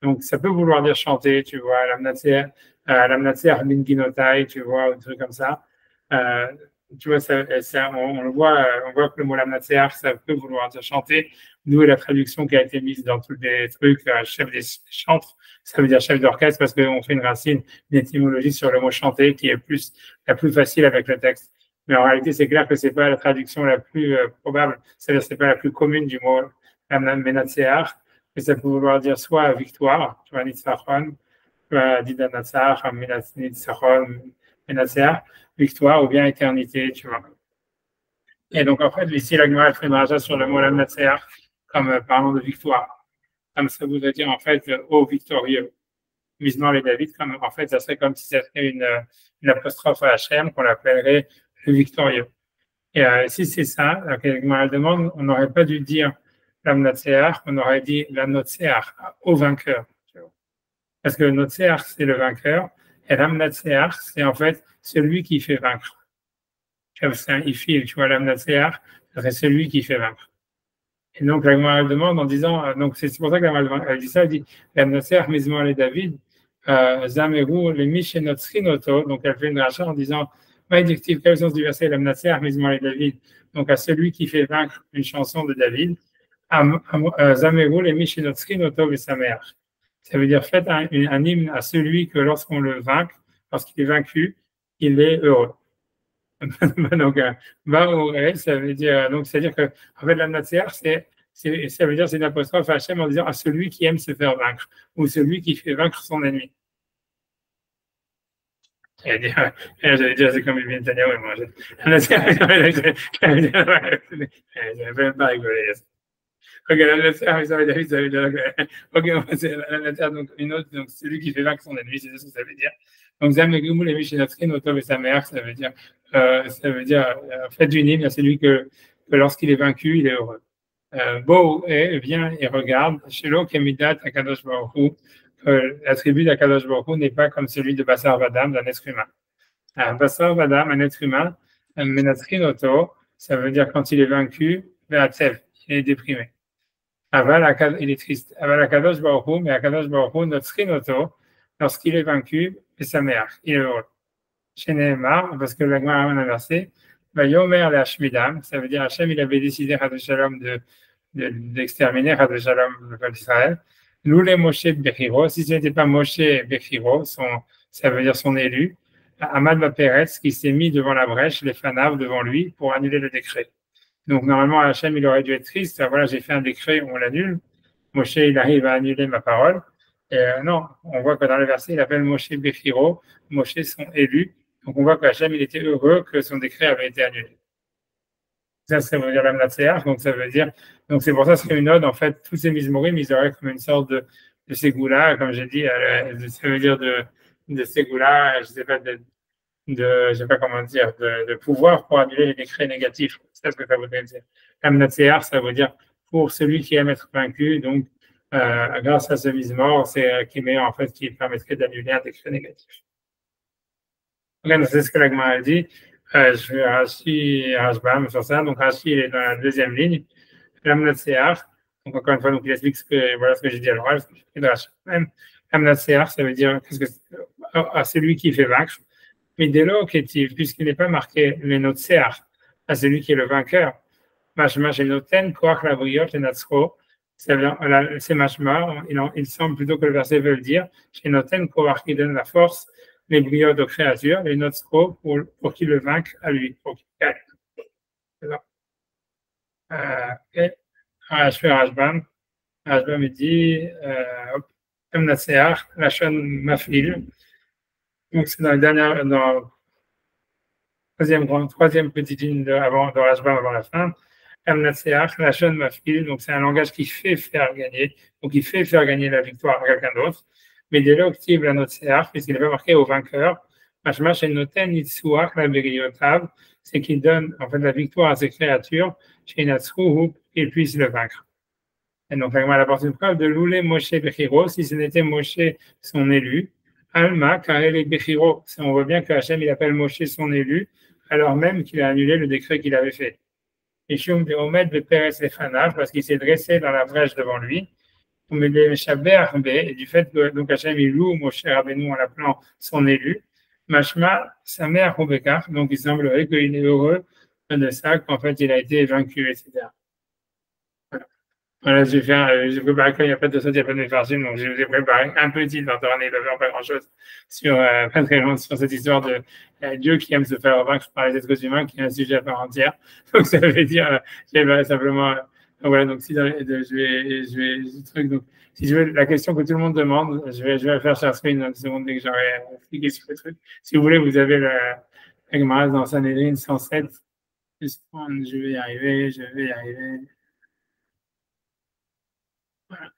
Donc ça peut vouloir dire chanter, tu vois, Lamnatseach Binginotai, tu vois, ou un truc comme ça. Tu vois, on voit que le mot Lamnatseach, ça peut vouloir dire chanter, d'où la traduction qui a été mise dans tous les trucs, chef des chantres, ça veut dire chef d'orchestre, parce qu'on fait une racine, une étymologie sur le mot chanter, qui est la plus facile avec le texte. Mais en réalité, c'est clair que c'est pas la traduction la plus probable, c'est-à-dire c'est pas la plus commune du mot Lamnatseach, mais ça peut vouloir dire soit victoire, tu vois, Nitzachon, Didanatzach, Nitzachon, Menatseach, victoire ou bien éternité, tu vois. Et donc, en fait, ici, la Gemara fait une raja sur le mot Lamnatseach, comme parlant de victoire. Comme ça voudrait dire, en fait, ô victorieux. Mizmor et David, comme, en fait, ça serait comme si c'était une apostrophe à Hachem qu'on l'appellerait le victorieux. Et si c'est ça, la Gemara demande, on n'aurait pas dû dire Lamnatseach, on aurait dit Lamnatseach, au vainqueur. Parce que Notseach, c'est le vainqueur, et Lamnatseach, c'est en fait celui qui fait vaincre. C'est un ifil, tu vois, Lamnatseach, c'est celui qui fait vaincre. Et donc, la Gemara demande en disant, donc c'est pour ça que la Gemara dit ça, elle dit, Lamnatseach, Mizmor et David, Zameru, les Mishenotskinoto, donc elle fait une rachat en disant, quel est le sens du verset, Lamnatseach, Mizmor et David, donc à celui qui fait vaincre une chanson de David, Zameru, les Mishenotskinoto, Vesameach. Ça veut dire faites un hymne à celui que lorsqu'on le vainc, lorsqu'il est vaincu, il est heureux. Donc, ça veut dire, donc c'est-à-dire que en fait, la matière, ça veut dire c'est une apostrophe à Hachem en disant à celui qui aime se faire vaincre ou celui qui fait vaincre son ennemi. J'allais dire, c'est comme une Netanyahu, moi. J'avais même pas rigolé. Ok, donc une autre, donc celui qui fait vaincre son ennemi, c'est ce que ça veut dire. Donc Zamegumul et Mishinatrin, Otov et sa mère, ça veut dire faites une hymne à celui que lorsqu'il est vaincu, il est heureux. Beau et vient et regarde, Shelo Kemidat Akadosh Baruch Hu, l'attribut d'Akadosh Baruch Hu n'est pas comme celui de Bassar Vadam, d'un être humain. Bassar Vadam, un être humain, Menatrin Oto, ça veut dire quand il est vaincu, Ve'atzev, il est déprimé. Il est triste. Aval Akadosh Baruch Hu, mais Akadosh Baruch Hu, Notrin Oto, lorsqu'il est vaincu, et sa mère, il est heureux. Chez Nehemar, parce que la Gemara a inversé, Yomer le Hashmidam, ça veut dire Hachem, il avait décidé Shalom d'exterminer Shalom le peuple d'Israël. Loulé Moshe Bechiro, si ce n'était pas Moshe Bechiro, ça veut dire son élu, Ahmad Baperetz, qui s'est mis devant la brèche, les Fanav devant lui, pour annuler le décret. Donc normalement, Hachem, il aurait dû être triste, voilà, j'ai fait un décret, on l'annule. Moshe, il arrive à annuler ma parole. Et non, on voit que dans le verset, il appelle Moshe Bechiro, Moshe son élu. Donc on voit qu'Hachem, il était heureux que son décret avait été annulé. Ça veut dire l'Amnatseach, donc ça veut dire, donc c'est pour ça que une ode, en fait, tous ces mismorim, ils auraient comme une sorte de ségoula, comme j'ai dit, ça veut dire de ségoula, je sais pas comment dire, de pouvoir pour annuler les décrets négatifs. C'est ce que ça voudrait dire. Amnatseach, ça veut dire pour celui qui aime être vaincu, donc grâce à ce mismor, c'est qui met en fait, qui permettrait d'annuler un décret négatif. C'est ce que la Gemara a dit. Je vais Rashi Rashbam sur ça. Donc Rashi il est dans la deuxième ligne. L'Amnatseach. Donc encore une fois, donc il explique voilà ce que j'ai dit à l'oral. Amnatseach, ça veut dire à celui qui fait vaincre. Mais dès lors puisqu'il n'est pas marqué le Notseach, à celui qui est le vainqueur. Mashma Shenoten Koach Labriot et Natsro. C'est Mashma. Il semble plutôt que le verset veut le dire. Shenoten Koach qui donne la force. Les brioches de créature, les notes pour qu'il le vainque à lui, pour qu'il gagne. Je fais Rashbam. Rashbam me dit, Amnatseach, Lachon Mafil. Donc c'est dans la troisième petite ligne de Rashbam avant la fin. Amnatseach, Lachon Mafil. Donc c'est un langage qui fait faire gagner, donc il fait faire gagner la victoire à quelqu'un d'autre. Mais dès lors qu'il la note CR, puisqu'il n'est pas marqué au vainqueur, c'est qu'il donne en fait la victoire à ses créatures, qu'il puisse le vaincre. Et donc, la Gemara apporte une preuve de Loulé Moshe Bechiro, si ce n'était Moshe son élu, Alma, car elle est Bechiro. On voit bien que Hachem, il appelle Moshe son élu, alors même qu'il a annulé le décret qu'il avait fait. Et Shum de Omed de Pérez Lefanav, parce qu'il s'est dressé dans la brèche devant lui. Et du fait que donc Hachem il loue Moshe Rabbeinu en l'appelant son élu, Mashma, sa mère Rebecca, donc il semblerait qu'il est heureux de ça, qu'en fait il a été vaincu, etc. Voilà, je vais préparer quand il n'y a pas de saut, il n'y a pas de méfarsim, donc je vous ai préparé un petit d'entendre, il n'y avait pas grand-chose pas très long sur cette histoire de Dieu qui aime se faire vaincre par les êtres humains, qui est un sujet à part entière. Donc ça veut dire, j'aimerais simplement. Voilà, donc si donc si je veux la question que tout le monde demande, je vais la faire sur screen dans une seconde dès que j'aurai expliqué sur le truc. Si vous voulez, vous avez le Gemara dans Sanhedrin 107. Je vais y arriver. Voilà.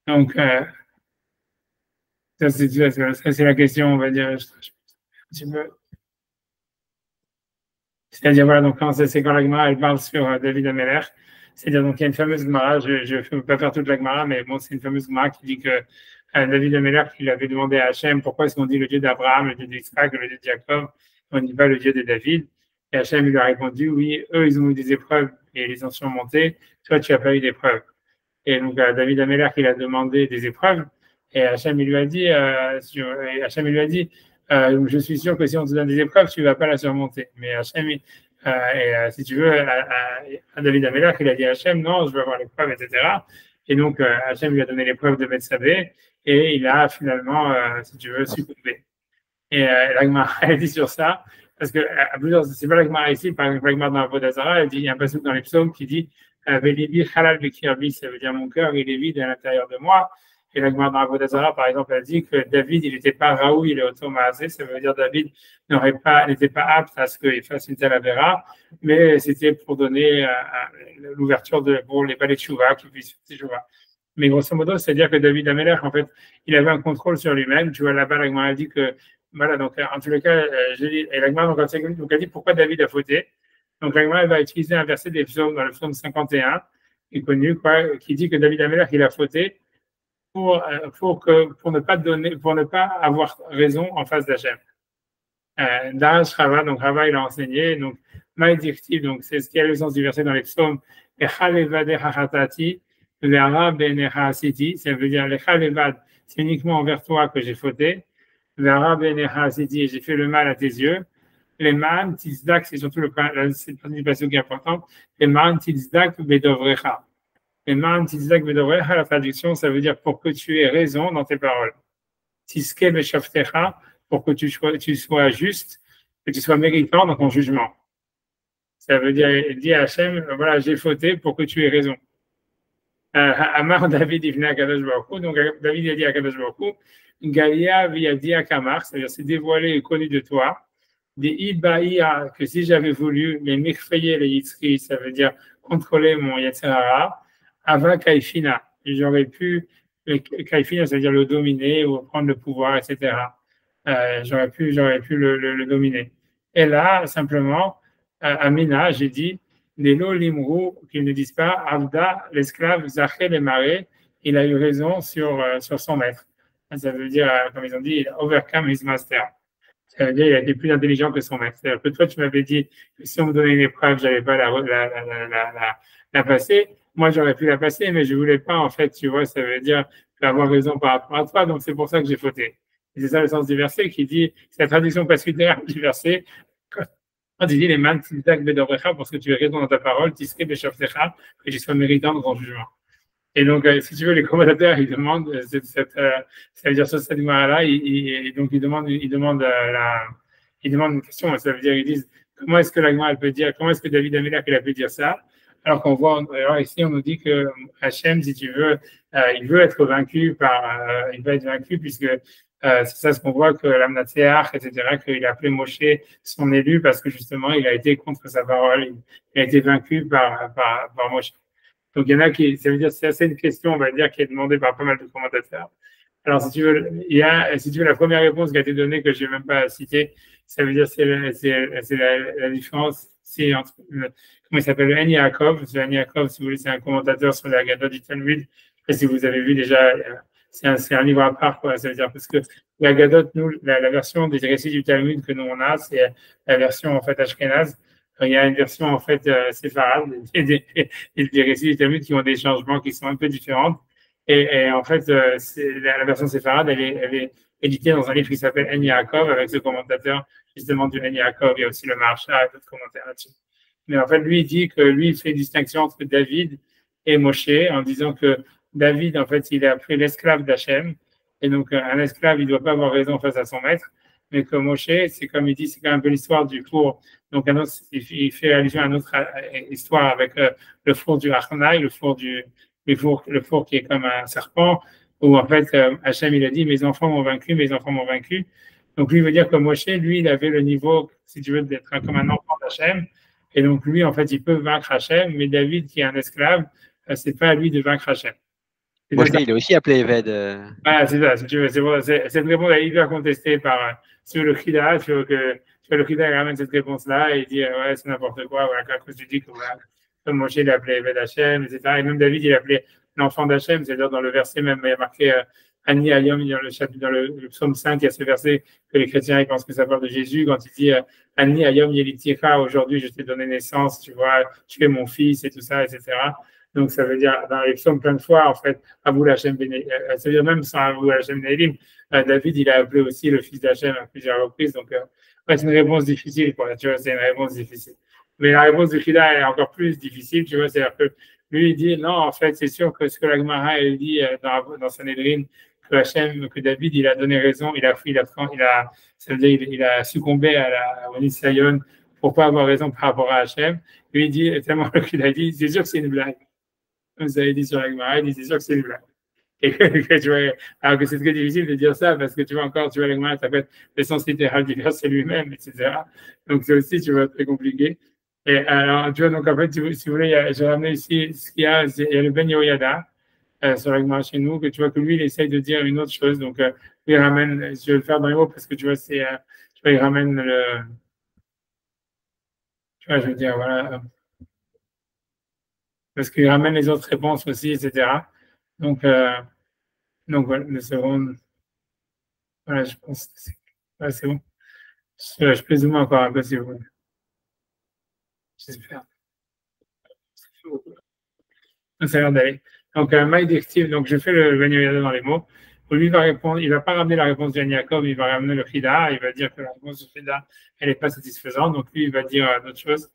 Donc ça c'est la question, on va dire un petit peu. C'est-à-dire voilà, donc c'est quand la Gemara elle parle sur David Ameler. C'est-à-dire, donc, il y a une fameuse Gemara, je ne vais pas faire toute la Gemara, mais bon, c'est une fameuse Gemara qui dit que David Ameler, il avait demandé à Hachem pourquoi est-ce qu'on dit le Dieu d'Abraham, le Dieu d'Isaac, le Dieu de Jacob, on ne dit pas le Dieu de David. Et Hachem, il lui a répondu, oui, eux, ils ont eu des épreuves et ils les ont surmontées, toi, tu n'as pas eu d'épreuves. Et donc, David Ameler, il a demandé des épreuves, et Hachem, il lui a dit, je suis sûr que si on te donne des épreuves, tu ne vas pas la surmonter. Mais Hachem, si tu veux, à David Ameler, il a dit à Hachem, non, je veux avoir l'épreuve, etc. Et donc, Hachem lui a donné l'épreuve de Bethsabée, et il a finalement, si tu veux, succombé. Et la Gemara, elle dit sur ça, parce que c'est pas la Gemara ici, par exemple, la Gemara dans la Vodazara, elle dit, il y a un passage dans les psaumes qui dit, Velibi halal bekirbi, ça veut dire mon cœur, il est vide à l'intérieur de moi. Et la Gemara dans la Vodazara, par exemple, elle dit que David, il n'était pas Raoul, il est automasé, ça veut dire David n'était pas apte à ce qu'il fasse une telle avéra, mais c'était pour donner l'ouverture pour les palais de Chouva, qui puissent faire Chouva. Mais grosso modo, c'est-à-dire que David Ameler, en fait, il avait un contrôle sur lui-même. Tu vois, là-bas, la Gemara dit que, voilà, donc, en tous les cas, et la Gemara, donc, elle dit pourquoi David a fauté. Donc, la Gemara va utiliser un verset des psaumes, dans le psaume 51, qui est connu, qui dit que David Ameler, il a fauté, pour ne pas donner, pour ne pas avoir raison en face d'Hachem. Darash Rava, donc Rava il a enseigné, donc Maïdiktiv, donc c'est ce qui a le sens du verset dans les psaumes, Echalevad Hachatati, Vera Benecha Asiti, ça veut dire Echalevad, c'est uniquement envers toi que j'ai fauté, Vera Benecha Asiti, j'ai fait le mal à tes yeux, les man tizdak, c'est surtout c'est le participation qui est importante, les man tizdak bedovrecha. Les man tizdak bedovrecha, la traduction, ça veut dire pour que tu aies raison dans tes paroles. Tiske beshaftecha, pour que tu sois juste, que tu sois méritant dans ton jugement. Ça veut dire, il dit à Hachem, voilà, j'ai fauté pour que tu aies raison. Amar David Ibn Akadosh Baruch Hu, donc David a dit à Akadosh Baruch Hu, Galia via Kamar, c'est-à-dire c'est dévoilé et connu de toi, des Ibaïa, que si j'avais voulu, les Mikfeye, les Yitzri, ça veut dire contrôler mon Yetzirara, Ava Kaifina, j'aurais pu, Kaifina, ça veut dire le dominer ou prendre le pouvoir, etc. J'aurais pu le dominer. Et là, simplement, Amina, j'ai dit, les lots limrou, qu'ils ne disent pas, Avda, l'esclave, Zachel et Maré, il a eu raison sur son maître. Ça veut dire, comme ils ont dit, il a overcome his master. Ça veut dire qu'il a été plus intelligent que son maître. C'est-à-dire que toi, tu m'avais dit que si on me donnait une épreuve, je n'allais pas la passer. Moi, j'aurais pu la passer, mais je ne voulais pas, en fait, tu vois, ça veut dire avoir raison par rapport à toi, donc c'est pour ça que j'ai fauté. Et c'est ça le sens du verset qui dit, c'est la traduction pasculaire du verset. Quand il dit les man tizak bedovrecha, parce que tu es raison dans ta parole, tiske beshaftecha, que tu sois méritant dans ton jugement. Et donc, si tu veux, les commentateurs, ils demandent, ça veut dire sur cette là donc ils demandent une question, ça veut dire, ils disent, comment est-ce que la Gemara peut dire, comment est-ce que David Amelach il a pu dire ça, alors qu'on voit, alors ici, on nous dit que Hachem, si tu veux, il veut être vaincu il va être vaincu puisque c'est ça ce qu'on voit que l'Amnatseach, etc., qu'il a appelé Moshe son élu parce que justement, il a été contre sa parole, il a été vaincu par Moshe. Donc, il y en a qui, ça veut dire, c'est assez une question, on va dire, qui est demandée par pas mal de commentateurs. Alors, si tu veux, la première réponse qui a été donnée, que je n'ai même pas citée, ça veut dire, c'est la différence, c'est entre, comment il s'appelle, le Eni Yaakov. Le Eni Yaakov, si vous voulez, c'est un commentateur sur la Gadot du Talmud. Et si vous avez vu déjà, c'est un livre à part, quoi. Ça veut dire, parce que la Gadot, nous, la version des récits du Talmud que nous on a, c'est la version, en fait, Ashkenaz. Il y a une version en fait séfarade des récits du Talmud qui ont des changements qui sont un peu différents. Et en fait, la version séfarade, elle est éditée dans un livre qui s'appelle En Yaakov avec ce commentateur justement du En Yaakov. Il y a aussi le Maharsha et d'autres commentaires là-dessus. Mais en fait, lui, il dit que lui, il fait une distinction entre David et Moshe en disant que David, en fait, il a pris l'esclave d'Hachem. Et donc, un esclave, il ne doit pas avoir raison face à son maître. Mais que Moshe, c'est comme il dit, c'est quand même un peu l'histoire du four. Donc, il fait allusion à une autre histoire avec le four du Arnaï, le four qui est comme un serpent, où en fait, Hachem, il a dit, mes enfants m'ont vaincu, mes enfants m'ont vaincu. Donc, lui, il veut dire que Moshe, lui, il avait le niveau, si tu veux, d'être comme un enfant d'Hachem. Et donc, lui, en fait, il peut vaincre Hachem, mais David, qui est un esclave, c'est pas à lui de vaincre Hachem. Moshe, il est aussi appelé Eved. Ah, c'est ça, si tu veux. Cette réponse est hyper contestée par sur le Khida. Le Khida ramène cette réponse-là et il dit ouais, c'est n'importe quoi. Voilà, à cause du dit que voilà, comme Moshe, il appelé Eved Hachem, etc. Et même David, il appelait l'enfant d'Hachem, c'est-à-dire dans le verset même, il y a marqué Ani Ayom, dans le psaume 5, il y a ce verset que les chrétiens ils pensent que ça parle de Jésus quand il dit Ani Ayom Yeliticha, aujourd'hui je t'ai donné naissance, tu vois, tu es mon fils et tout ça, etc. Donc, ça veut dire, dans les psaumes plein de fois, en fait, Abou Hachem ça veut dire même sans Abou Hachem Nehilim, David, il a appelé aussi le fils d'Hachem à plusieurs reprises. Donc, ouais, c'est une réponse difficile, quoi. Tu vois, c'est une réponse difficile. Mais la réponse de Khida est encore plus difficile, tu vois, c'est-à-dire que lui, il dit, non, en fait, c'est sûr que ce que la Gemara, elle dit dans Sanhedrin, que Hachem, que David, il a donné raison, ça veut dire, il a succombé au Nisayon pour pas avoir raison par rapport à Hachem. Lui, il dit, tellement qu'il a dit, c'est sûr que c'est une blague. Vous avez dit sur la Gemara, il dit, c'est sûr que c'est une blague. Et que, tu vois, alors que c'est très difficile de dire ça parce que tu vois encore, tu vois, la Gemara, ça peut être l'essence littérale du verset lui-même, etc. Donc, c'est aussi, tu vois, très compliqué. Et alors, tu vois, donc en fait, si vous voulez, j'ai ramené ici ce qu'il y a, il y a le Ben Yehoyada sur la Gemara chez nous, que tu vois que lui, il essaye de dire une autre chose. Donc, il ramène, je vais le faire dans les mots parce que tu vois, tu vois, il ramène tu vois, je veux dire, voilà, parce qu'il ramène les autres réponses aussi, etc. Donc, Donc voilà, le second, voilà, je pense que c'est bon. Je peux zoomer encore un peu si vous voulez. J'espère. Ça a l'air d'aller. Donc, My Directive, donc je fais le Ben Yehoyada dans les mots. Lui va répondre, il ne va pas ramener la réponse de Jacob, il va ramener le Chida, il va dire que la réponse du Chida, elle n'est pas satisfaisante, donc lui, il va dire d'autres choses.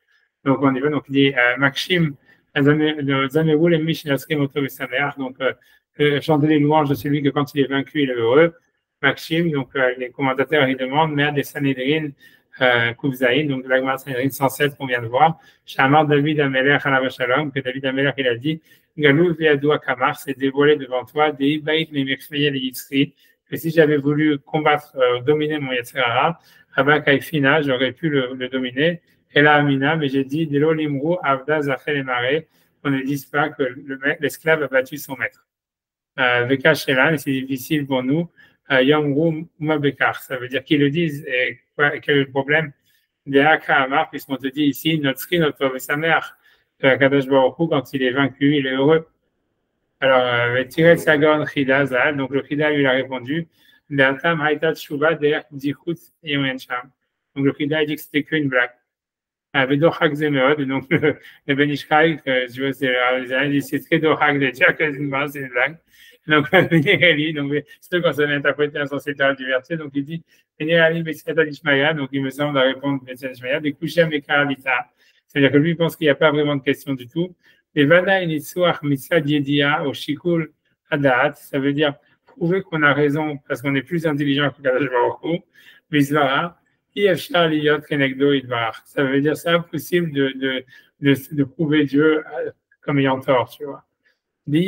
Donc, on y va, donc il dit Maxime, Zamerou, les Mishinasrim, Oto et Samer, donc chanter les louanges de celui que quand il est vaincu, il est heureux. Maxime, donc les commentateurs, ils demandent, Mère des Sanhedrin, Koufzaïn, donc de la Gemara Sanhedrin 107 qu'on vient de voir, Shamar David Amelech Alav Shalom, que David Amelech, il a dit, Galou Viadoua Kamar, c'est dévoilé devant toi, des Ibaït Memechmeyel et Yitzri, que si j'avais voulu combattre, dominer mon Yetzirara, Abba Kaifina, j'aurais pu le dominer, et là Amina, mais j'ai dit, Delo Limrou Avda Zachel et Maré, on ne dise pas que l'esclave a battu son maître. Veka Shelan, c'est difficile pour nous, Yamrou Mabekar, ça veut dire qu'ils le disent, et quel est le problème? Des Akahamar, puisqu'on te dit ici, notre sa mère, Kadosh Baruch Hu, quand il est vaincu, il est heureux. Alors, Tirel Sagon Chida Zal, donc le Chida lui a répondu, Leatam Haïtat Shuba Der Dichut Yemencham. Donc le Chida a dit que c'était qu'une blague. Vedochak Zemeod, donc le Ben Ishkai, je vois, c'est très dochak de dire que c'est une blague. Donc, donc c'est quand ça vient interpréter un sens littéral du verset, donc il dit, donc il me semble à répondre des Kushem et Karalita. C'est-à-dire que lui, il pense qu'il n'y a pas vraiment de question du tout. Et Vada Initsuach Mitzad Yedia au Shikul Hadat, ça veut dire prouver qu'on a raison parce qu'on est plus intelligent que Kadosh Baruch Hu, Mizvara, ça veut dire c'est impossible de prouver Dieu comme ayant tort, tu vois. Lui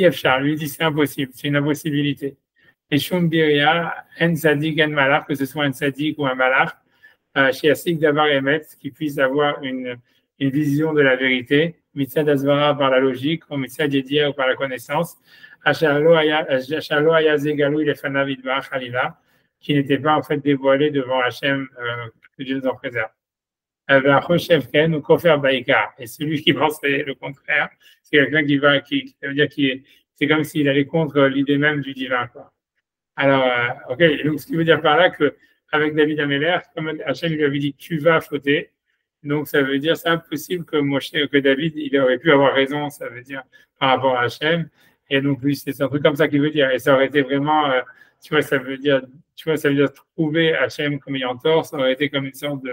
dit c'est impossible, c'est une impossibilité. Et Shumbiria, en Sadik, en Malach, que ce soit un Sadik ou un Malach, chez Asik Davar Emet, qui puisse avoir une vision de la vérité, Mitzad Asvara par la logique, ou Mitzad Yedia ou par la connaissance, Achalo Ayazegalou, il est Fanavid Bar Khalila, qui n'était pas en fait dévoilé devant Hachem, que Dieu nous en préserve. Ou Kofer Baïka. Et celui qui penserait le contraire, c'est quelqu'un ça veut dire c'est comme s'il allait contre l'idée même du divin, quoi. Alors, ok, donc ce qui veut dire par là que avec David Ameller, comme Hachem lui avait dit tu vas fauter, donc ça veut dire c'est impossible que David il aurait pu avoir raison, ça veut dire par rapport à Hachem. Et donc lui c'est un truc comme ça qu'il veut dire. Et ça aurait été vraiment, tu vois, ça veut dire trouver Hachem comme ayant tort, ça aurait été comme une sorte de,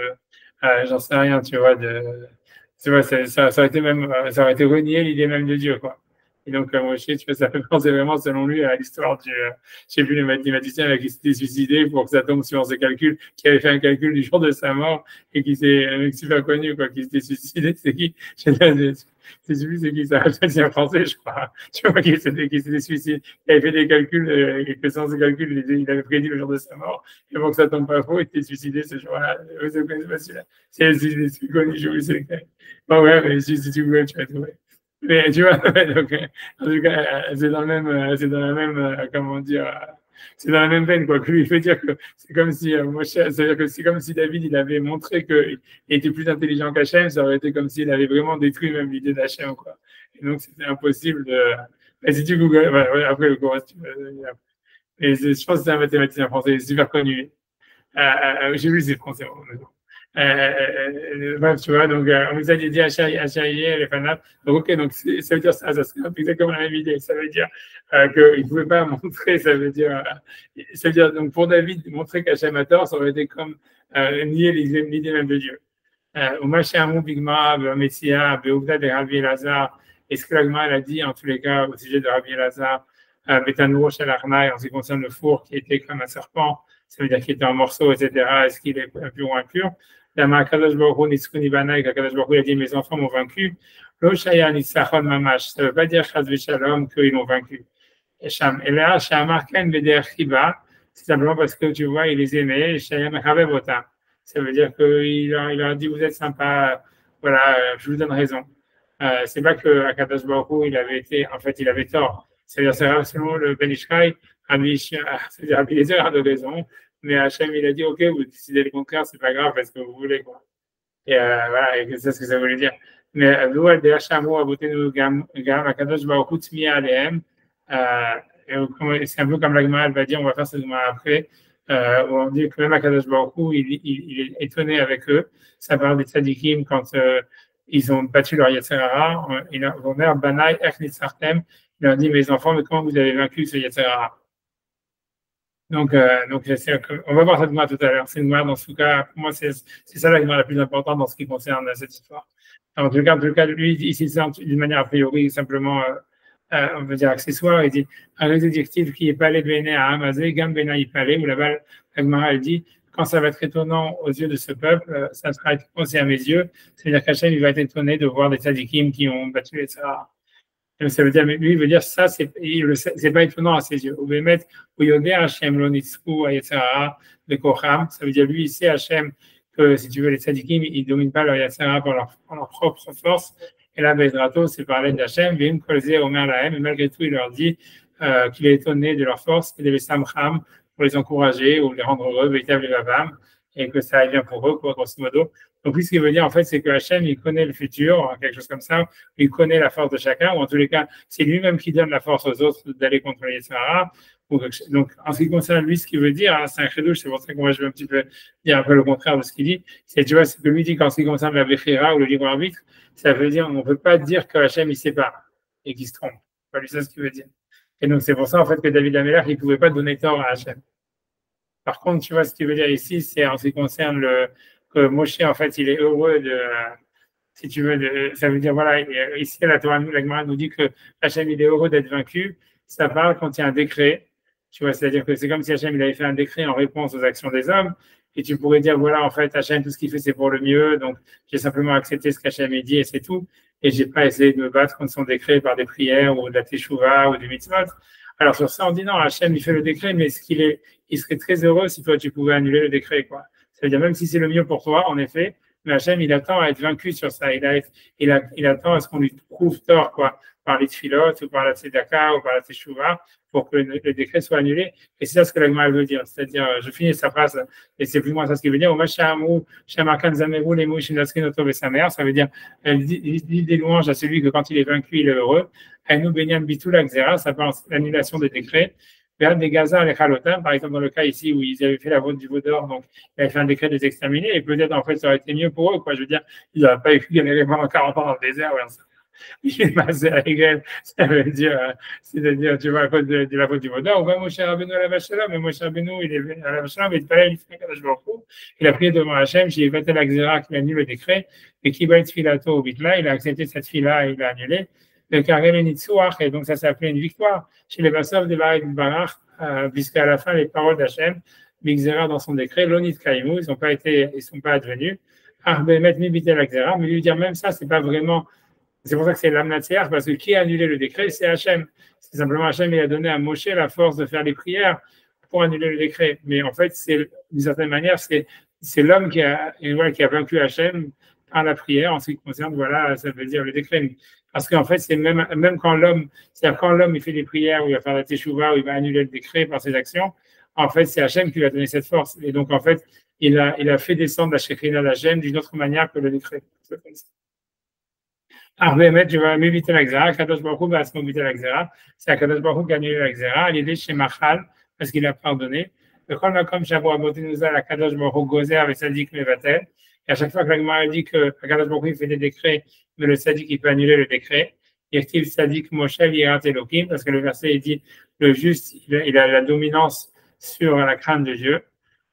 j'en sais rien, tu vois, tu vois, ça aurait été même, ça aurait été renier l'idée même de Dieu, quoi. Et donc, Moshe, tu vois, ça fait penser vraiment, selon lui, à l'histoire du, je sais plus, le mathématicien qui s'était suicidé pour que ça tombe sur ses calculs, qui avait fait un calcul du jour de sa mort et qui s'est, un mec super connu, quoi, qui s'était suicidé. C'est qui? C'est qui ça? C'est un Français, je crois. Tu vois, qui s'était suicidé. Il avait fait des calculs, et que sans ces calculs, il avait prédit le jour de sa mort. Et pour que ça tombe pas faux, il était suicidé ce jour-là. Vous connaissez pas celui-là? C'est connu, je vous sais. Bon, ouais, mais si tu veux, tu vas trouver. Mais tu vois, donc, en tout cas, c'est dans la même, comment dire, c'est dans la même veine, quoi. Que lui, il veut dire que c'est comme si, c'est-à-dire que c'est comme si David, il avait montré qu'il était plus intelligent qu'Hachem, ça aurait été comme s'il avait vraiment détruit même l'idée d'Hachem, quoi. Et donc, c'était impossible de, mais si tu googles, ouais, après le cours, et je pense que c'est un mathématicien français, super connu. J'ai vu ses français, bref, tu vois, donc on nous a dit Achaïe, les fanats. Donc, ok, donc ça veut dire ça serait exactement la même idée. Ça veut dire qu'il ne pouvait pas montrer, ça veut dire, donc pour David, montrer qu'Hachem a tort, ça aurait été comme nier l'idée même de Dieu. Au Machamou, Bigma, Messia, Beougda de Rabbi Elazar, et ce que l'Agma a dit en tous les cas au sujet de Rabbi Elazar, Betanouch Shalachnaï, en ce qui concerne le four qui était comme un serpent, ça veut dire qu'il était en morceaux, etc. Est-ce qu'il est impur ou impur? La Kadosh Baruch Hu Nitzkuni Banai, Kadosh Baruch Hu a dit mes enfants m'ont vaincu. Lo Shaya Nitzachon Mamash, ça ne veut pas dire Chaz V'Shalom qu'ils l'ont vaincu. Et là, Shamar Ken Veder Chiba, c'est simplement parce que tu vois, il les aimait, et Shaya Mechavev Otam. Ça veut dire qu'il leur a dit vous êtes sympa, voilà, je vous donne raison. C'est pas que Akadosh Baruch Hu, il avait tort. C'est-à-dire, selon le Ben Ishkai, c'est-à-dire Rabbi Eliezer a de raison, mais Hachem, il a dit, ok, vous décidez le contraire, c'est pas grave, parce que vous voulez, quoi. Et voilà, et c'est ce que ça voulait dire. Mais, nous, de Hachamou, Abotenu, Gam, Akadosh Baruch Hu, Tmiya Alehem, c'est un peu comme la Gemara, elle va dire, on va faire cette Gemara après, où on dit que même Akadosh Baruch Hu, il est étonné avec eux. Ça parle des tzadikim quand ils ont battu leur Yetzer Hara. Il leur dit, mes enfants, mais comment vous avez vaincu ce Yetzer Hara? Donc on va voir cette Gemara tout à l'heure. C'est une Gemara, dans ce cas, pour moi, c'est ça la Gemara la plus importante dans ce qui concerne cette histoire. En tout cas, lui, ici, c'est d'une manière a priori, simplement, on va dire accessoire. Il dit un adjectif qui est pas allé de à Amazé, Gam Bena Ipalé, où là-bas, la Gemara, elle dit quand ça va être étonnant aux yeux de ce peuple, ça sera étonnant aussi à mes yeux. C'est-à-dire qu'Hachem, il va être étonné de voir des tzadikim qui ont battu les Sahara. Donc, ça veut dire, mais lui, il veut dire ça, c'est pas étonnant à ses yeux. Ou mettre, ou Yodé Hachem, l'onitsku, Yetzara, le Kocham. Ça veut dire, lui, il sait Hachem que, si tu veux, les tzadikim, ils dominent pas leur Yetzara par leur propre force. Et là, Bezrato, c'est parler d'Hachem, Vim Kolze Omer Lahem, et malgré tout, il leur dit qu'il est étonné de leur force et de les samcham pour les encourager ou les rendre heureux, véritable et babam, et que ça aille bien pour eux, quoi, grosso modo. Donc, lui, ce qu'il veut dire, en fait, c'est que Hachem, il connaît le futur, quelque chose comme ça, il connaît la force de chacun, ou en tous les cas, c'est lui-même qui donne la force aux autres d'aller contre les Sahara. Donc, en ce qui concerne lui, ce qu'il veut dire, hein, c'est un crédouche, c'est pour ça que moi, je vais un petit peu dire un peu le contraire de ce qu'il dit. C'est, tu vois, c'est que lui dit qu'en ce qui concerne la Bechira ou le libre arbitre, ça veut dire, on ne peut pas dire que Hachem, il sait pas et qu'il se trompe. C'est pas lui ça ce qu'il veut dire. Et donc, c'est pour ça, en fait, que David Amelach, il ne pouvait pas donner tort à Hachem. Par contre, tu vois, ce qu'il veut dire ici, c'est en ce qui concerne que Moshe, en fait, il est heureux de, si tu veux, ça veut dire, voilà, ici, la Torah, la Gemara nous dit que Hachem, il est heureux d'être vaincu. Ça parle quand il y a un décret. Tu vois, c'est-à-dire que c'est comme si Hachem, il avait fait un décret en réponse aux actions des hommes. Et tu pourrais dire, voilà, en fait, Hachem, tout ce qu'il fait, c'est pour le mieux. Donc, j'ai simplement accepté ce qu'Hachem a dit et c'est tout. Et j'ai pas essayé de me battre contre son décret par des prières ou de la teshuva ou des mitzvot. Alors, sur ça, on dit non, Hachem, il fait le décret, mais il serait très heureux si toi, tu pouvais annuler le décret, quoi. Ça veut dire, même si c'est le mieux pour toi, en effet, mais Hachem, il attend à être vaincu sur ça. Il attend à ce qu'on lui trouve tort, quoi, par les tfilotes ou par la tzedaka ou par la teshuva, pour que le décret soit annulé. Et c'est ça ce que la Gemara veut dire. C'est-à-dire, je finis sa phrase, et c'est plus ou moins ça ce qu'il veut dire. Ça veut dire, elle dit des louanges à celui que quand il est vaincu, il est heureux. Ça parle de l'annulation des décrets. Des Gaza, les Khalotin, par exemple, dans le cas ici où ils avaient fait la vote du veau d'or, donc ils avaient fait un décret de les exterminer, et peut-être en fait ça aurait été mieux pour eux, quoi. Je veux dire, ils n'auraient pas écrit galérer pendant 40 ans dans le désert, ouais, il est passé à Hegel, ça veut dire, c'est-à-dire, tu vois, à cause de la faute du veau d'or, ou même Moshe Rabbeinu à la Vachala, mais Moshe Rabbeinu, il est à la Vachala, mais il fallait il a prié devant Hachem, j'ai fait la Xéra qui annule le décret, et qui va être filato au bitla, il a accepté cette fila et il l'a annulé. Le carré le Nitsuach, et donc ça s'appelait une victoire chez les Bassov de Barak Barach, puisqu'à la fin, les paroles d'Hachem, Mixera dans son décret, l'Onit Kaimou, ils sont pas advenus. Arbemet Mibitel Xera, mais lui dire même ça, c'est pas vraiment, c'est pour ça que c'est l'Amnatiach, parce que qui a annulé le décret, c'est Hachem. C'est simplement Hachem, il a donné à Moshe la force de faire les prières pour annuler le décret. Mais en fait, d'une certaine manière, c'est l'homme qui a vaincu Hachem par la prière, en ce qui concerne, voilà, ça veut dire le décret. Parce qu'en fait, c'est même quand l'homme, c'est-à-dire quand l'homme il fait des prières, où il va faire la teshuva, où il va annuler le décret par ses actions, en fait, c'est Hachem qui lui a donné cette force. Et donc, en fait, il a fait descendre la Shekhina d'Hachem d'une autre manière que le décret. Arbemet, je vais m'éviter la Xéra, Kadosh Baruch Hu va se m'éviter la Xéra. C'est à Kadosh Baruch Hu qui a annulé la Xéra, l'idée chez Machal, parce qu'il a pardonné. Le Kol Makom Shabu Abotinouza, la Kadosh Baruch Hu Gozer avec Sadik Mevatel. Et à chaque fois que la Gemara dit que Kadosh Baruch Hu fait des décrets, mais le Sadik, il peut annuler le décret. Yektiv Sadik Moshe Yirat Elokim, parce que le verset, il dit, le juste, il a la dominance sur la crainte de Dieu.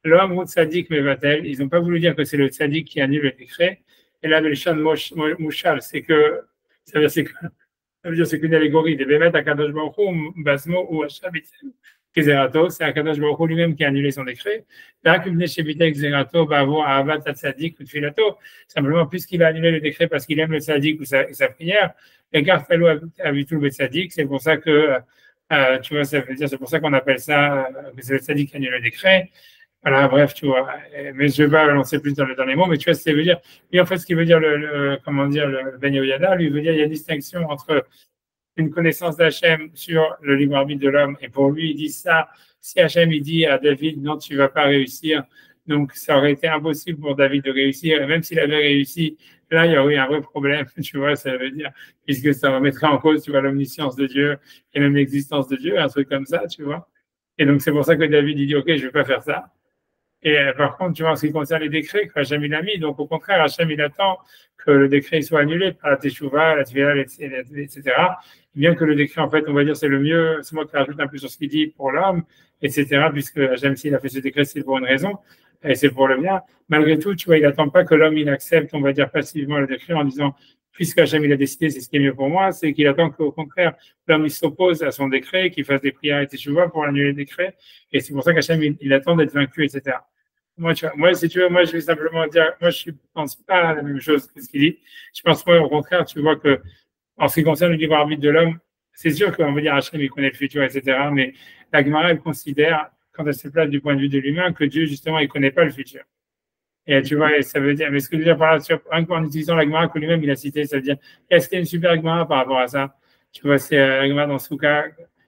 L'homme ou Sadik Mevatel, ils n'ont pas voulu dire que c'est le Sadik qui annule le décret. Et là, le Lishan Mouchal, c'est que, ça veut dire c'est qu'une allégorie de Bémet à Kadosh Baruch Hu, Basmo ou Hashabitem. Zerato, c'est Akadosh Baruch Hu lui-même qui a annulé son décret. Simplement, puisqu'il a annulé le décret parce qu'il aime le tzaddik ou sa prière, Égard Falou a vu tout le tzaddik. C'est pour ça que, tu vois, ça veut dire, c'est pour ça qu'on appelle ça, que c'est le tzaddik qui annule le décret. Voilà, bref, tu vois. Mais je ne vais pas lancer plus dans les mots, mais tu vois, ça veut dire, lui, en fait, ce qui veut dire, comment dire, le Ben Yehoyada, lui veut dire, il y a une distinction entre une connaissance d'Hachem sur le libre arbitre de l'homme. Et pour lui, il dit ça, si Hachem il dit à David, non, tu ne vas pas réussir, donc ça aurait été impossible pour David de réussir. Et même s'il avait réussi, Là, il y aurait un vrai problème, tu vois, ça veut dire, puisque ça remettrait en cause, tu vois, l'omniscience de Dieu et même l'existence de Dieu, un truc comme ça, tu vois. Et donc, c'est pour ça que David, il dit, OK, je vais pas faire ça. Et par contre, tu vois, en ce qui concerne les décrets que Hachem il a mis, donc au contraire, Hachem il attend que le décret soit annulé par la Teshuvah, la Tvila, etc. Bien que le décret, en fait, on va dire, c'est le mieux, c'est moi qui rajoute un peu sur ce qu'il dit pour l'homme, etc. Puisque Hachem, s'il a fait ce décret, c'est pour une raison, et c'est pour le bien. Malgré tout, tu vois, il attend pas que l'homme, il accepte, on va dire, passivement le décret en disant, puisque Hachem, il a décidé, c'est ce qui est mieux pour moi, c'est qu'il attend qu'au contraire, l'homme, il s'oppose à son décret, qu'il fasse des prières et Teshuvah pour annuler le décret. Et c'est pour ça qu'Hachem, il attend d'être vaincu, etc. Moi, si tu veux, moi, je vais simplement dire, moi, je ne pense pas à la même chose que ce qu'il dit. Je pense, moi, au contraire, tu vois que, en ce qui concerne le libre arbitre de l'homme, c'est sûr qu'on va dire Hachem, il connaît le futur, etc. Mais la Gemara, elle considère, quand elle se place du point de vue de l'humain, que Dieu, justement, il connaît pas le futur. Et tu vois, et ça veut dire, mais ce que je veux dire par là, en utilisant la Gemara que lui-même, il a cité, ça veut dire, est-ce qu'il y a une super Gemara par rapport à ça? Tu vois, c'est la Gemara dans Souka.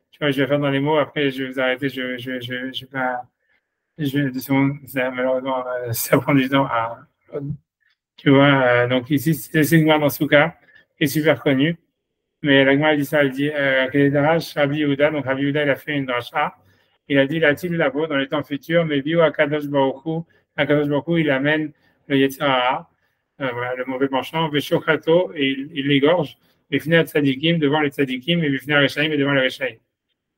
Tu vois, je vais faire dans les mots, après, je vais vous arrêter, je vais pas. Malheureusement, ça prend du temps à. Tu vois, donc ici, c'est une Gemara dans Souka, qui est super connue. Mais la Gemara dit ça, elle dit, quel est Darash, Rabbi Yehuda, donc Rabbi Yehuda, il a fait une dracha. Il a dit, il labo dans les temps futurs, mais bio à Kadosh Baruch Hu, il amène le Yetzer Hara, voilà, le mauvais penchant, Veshochato, et il l'égorge, Vifnei Tzadikim, devant les Tzadikim, et Vifnei Rechaim, et devant les Rechaim.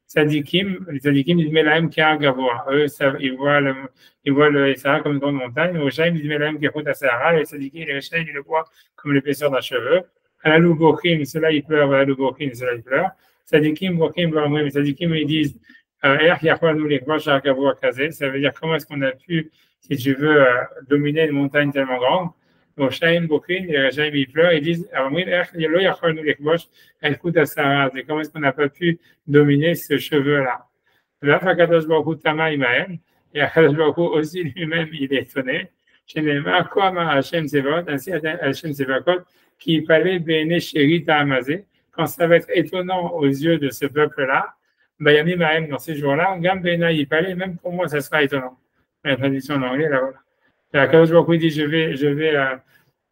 Tzadikim, les Tzadikim, ils disent Melahem Kar Gavoa. Eux, ils voient le Sahara comme une grande montagne. Les Rechaim, ils disent Melahem Kehut Sahara. Les Tzadikim, les Rechaim, ils le voient comme l'épaisseur d'un cheveu. Alalou Bochim, cela il pleure, Alalou Bochim, cela il pleure. Tzadikim, Bochim, Baramouim, les Tzadikim, ils disent Erch Yachwa nous les Kvosh Gavoa Kazé. Ça veut dire comment est-ce qu'on a pu, si tu veux, dominer une montagne tellement grande. Rechaim, Bochim, les Rechaim, ils pleurent, ils disent Baramouim, Erch Yachwa nous les Kvosh Kehut Sahara. Comment est-ce qu'on n'a pas pu dominer ce cheveu-là. Et Akadosh Baruch Hu Tama Imael, et Akadosh Baruch Hu aussi lui-même, il est étonné. Chez les Markom Hashem Sevot, ainsi Hashem Sevakot, qui parlait Bene Sheri Ta'amazé, quand ça va être étonnant aux yeux de ce peuple-là, Bayami Mahem, dans ces jours-là, Gam Bena il parlait, même pour moi, ça sera étonnant. La traduction en anglais, là, voilà. Et Akadosh Baruch Hu dit, je vais,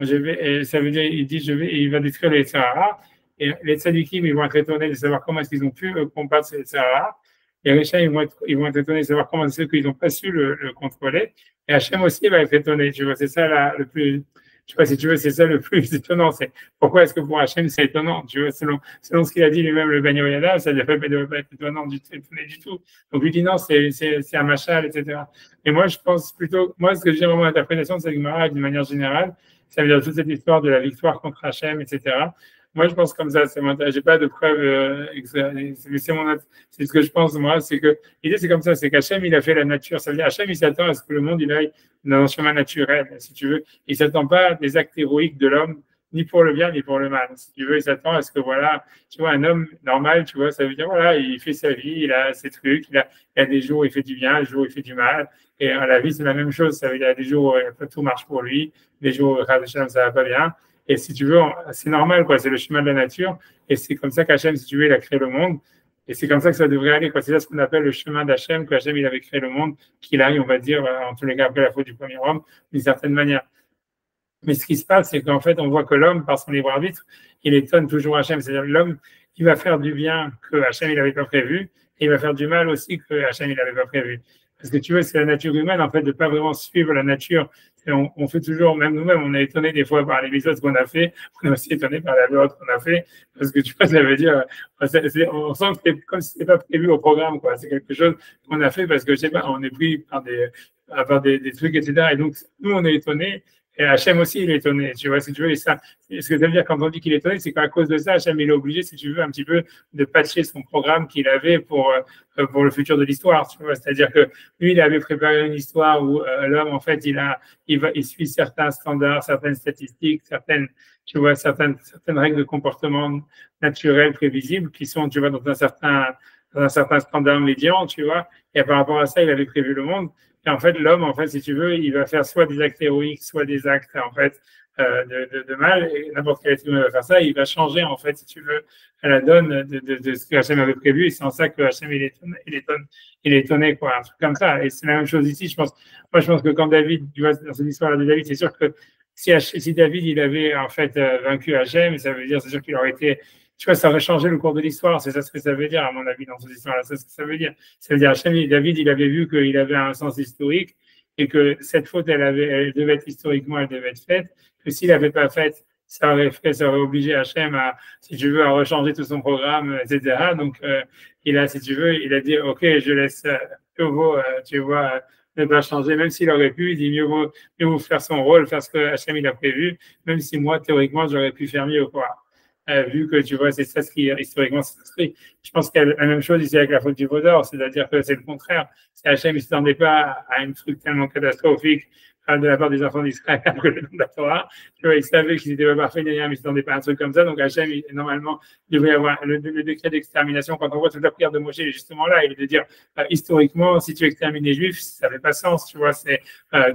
et ça veut dire, il dit, il va détruire les Sahara. Et les tzadikim, ils vont être étonnés de savoir comment est-ce qu'ils ont pu combattre ces Sahara. Et les Rechaim, ils vont être étonnés de savoir comment c'est qu'ils n'ont pas su le contrôler. Et Hachem aussi va être étonné. Tu vois, c'est ça le plus, je sais pas si tu veux, c'est ça le plus étonnant. C'est pourquoi est-ce que pour Hachem c'est étonnant? Tu vois, selon ce qu'il a dit lui-même, le Ben Yehoyada, ça ne devait pas être étonnant étonné du tout. Donc lui dit non, c'est un machal, etc. Et moi, je pense plutôt, moi, ce que j'ai vraiment l'interprétation de cette Gemara d'une manière générale, ça veut dire toute cette histoire de la victoire contre Hachem, etc. Moi, je pense comme ça. J'ai pas de preuves. C'est ce que je pense moi. C'est que l'idée, c'est comme ça. C'est qu'Hachem, il a fait la nature. Ça veut dire Hachem, il s'attend à ce que le monde il aille dans un chemin naturel, si tu veux. Il s'attend pas à des actes héroïques de l'homme, ni pour le bien, ni pour le mal. Si tu veux, il s'attend à ce que voilà, tu vois, un homme normal, tu vois, ça veut dire voilà, il fait sa vie, il a ses trucs, il a des jours où il fait du bien, des jours où il fait du mal. Et la vie, c'est la même chose. Ça veut dire il y a des jours où tout marche pour lui, des jours où ça va pas bien. Et si tu veux, c'est normal, quoi. C'est le chemin de la nature. Et c'est comme ça qu'Hachem, si tu veux, il a créé le monde. Et c'est comme ça que ça devrait aller, quoi. C'est ça ce qu'on appelle le chemin d'Hachem, qu'Hachem, il avait créé le monde, qu'il aille, on va dire, en tous les cas, après la faute du premier homme, d'une certaine manière. Mais ce qui se passe, c'est qu'en fait, on voit que l'homme, par son libre arbitre, il étonne toujours Hachem. C'est-à-dire l'homme, il va faire du bien que Hachem, il n'avait pas prévu. Et il va faire du mal aussi que Hachem, il n'avait pas prévu. Parce que tu vois, c'est la nature humaine, en fait, de ne pas vraiment suivre la nature. On fait toujours, même nous-mêmes, on est étonné des fois par les méthodes qu'on a fait, on est aussi étonné par la loi qu'on a fait, parce que tu vois, ça veut dire, on sent que c'est comme si c'était pas prévu au programme, quoi. C'est quelque chose qu'on a fait parce que, je sais pas, on est pris par des trucs, etc. Et donc, nous, on est étonnés. Et Hachem aussi, il est étonné, tu vois, si tu veux, et ça, ce que ça veut dire quand on dit qu'il est étonné, c'est qu'à cause de ça, Hachem, il est obligé, si tu veux, un petit peu de patcher son programme qu'il avait pour le futur de l'histoire, tu vois, c'est-à-dire que lui, il avait préparé une histoire où l'homme, en fait, il suit certains standards, certaines statistiques, tu vois, certaines règles de comportement naturel, prévisibles, qui sont, tu vois, dans un certain standard médian, tu vois, et par rapport à ça, il avait prévu le monde. Et en fait, l'homme, en fait, si tu veux, il va faire soit des actes héroïques, soit des actes, en fait, de mal. Et n'importe quel être humain va faire ça. Il va changer, en fait, si tu veux, à la donne de ce que Hachem avait prévu. Et c'est en ça que Hachem, il est étonné, quoi. Un truc comme ça. Et c'est la même chose ici, je pense. Moi, je pense que quand David, tu vois, dans cette histoire-là de David, c'est sûr que si David, il avait en fait vaincu Hachem, ça veut dire, c'est sûr qu'il aurait été, tu vois, ça aurait changé le cours de l'histoire, c'est ça ce que ça veut dire, à mon avis, dans cette histoire-là, c'est ce que ça veut dire. Ça veut dire, David, il avait vu qu'il avait un sens historique et que cette faute, elle devait être historiquement, elle devait être faite, que s'il n'avait pas faite, ça aurait obligé Hachem à, si tu veux, à rechanger tout son programme, etc. Donc, il a, si tu veux, il a dit, OK, je laisse, tu vois, ne pas changer, même s'il aurait pu, il dit mieux vaut faire son rôle, faire ce que Hachem il a prévu, même si moi, théoriquement, j'aurais pu faire mieux, quoi. Vu que, tu vois, c'est ça ce qui, historiquement, s'inscrit. Je pense qu'il y a la même chose ici avec la faute du veau d'or, c'est-à-dire que c'est le contraire. Si Hachem ne s'attendait pas à un truc tellement catastrophique de la part des enfants d'Israël après le nom de la Torah, tu vois, ils savaient qu'ils n'étaient pas parfaits, mais ils ne s'attendaient pas à un truc comme ça. Donc Hachem, normalement, il devrait y avoir le décret d'extermination. Quand on voit toute la prière de Moshe, il est justement là, il est de dire, historiquement, si tu extermines les Juifs, ça fait pas sens, tu vois,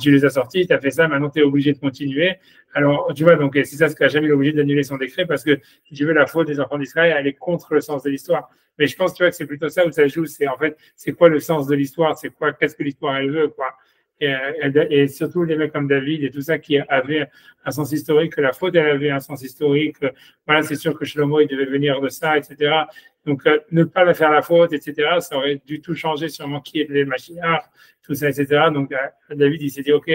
tu les as sortis, tu as fait ça, maintenant tu es obligé de continuer. Alors, tu vois, donc c'est ça ce qu'Hachem est obligé d'annuler son décret parce que, si tu veux, la faute des enfants d'Israël, elle est contre le sens de l'histoire. Mais je pense, tu vois, que c'est plutôt ça où ça joue, c'est en fait, c'est quoi le sens de l'histoire, c'est quoi, qu'est-ce que l'histoire elle veut, quoi. Et surtout les mecs comme David et tout ça qui avaient un sens historique, que la faute elle avait un sens historique. Voilà, c'est sûr que Shlomo il devait venir de ça, etc. Donc ne pas faire la faute, etc. Ça aurait du tout changé sûrement qui est les Mashiach, tout ça, etc. Donc David il s'est dit ok,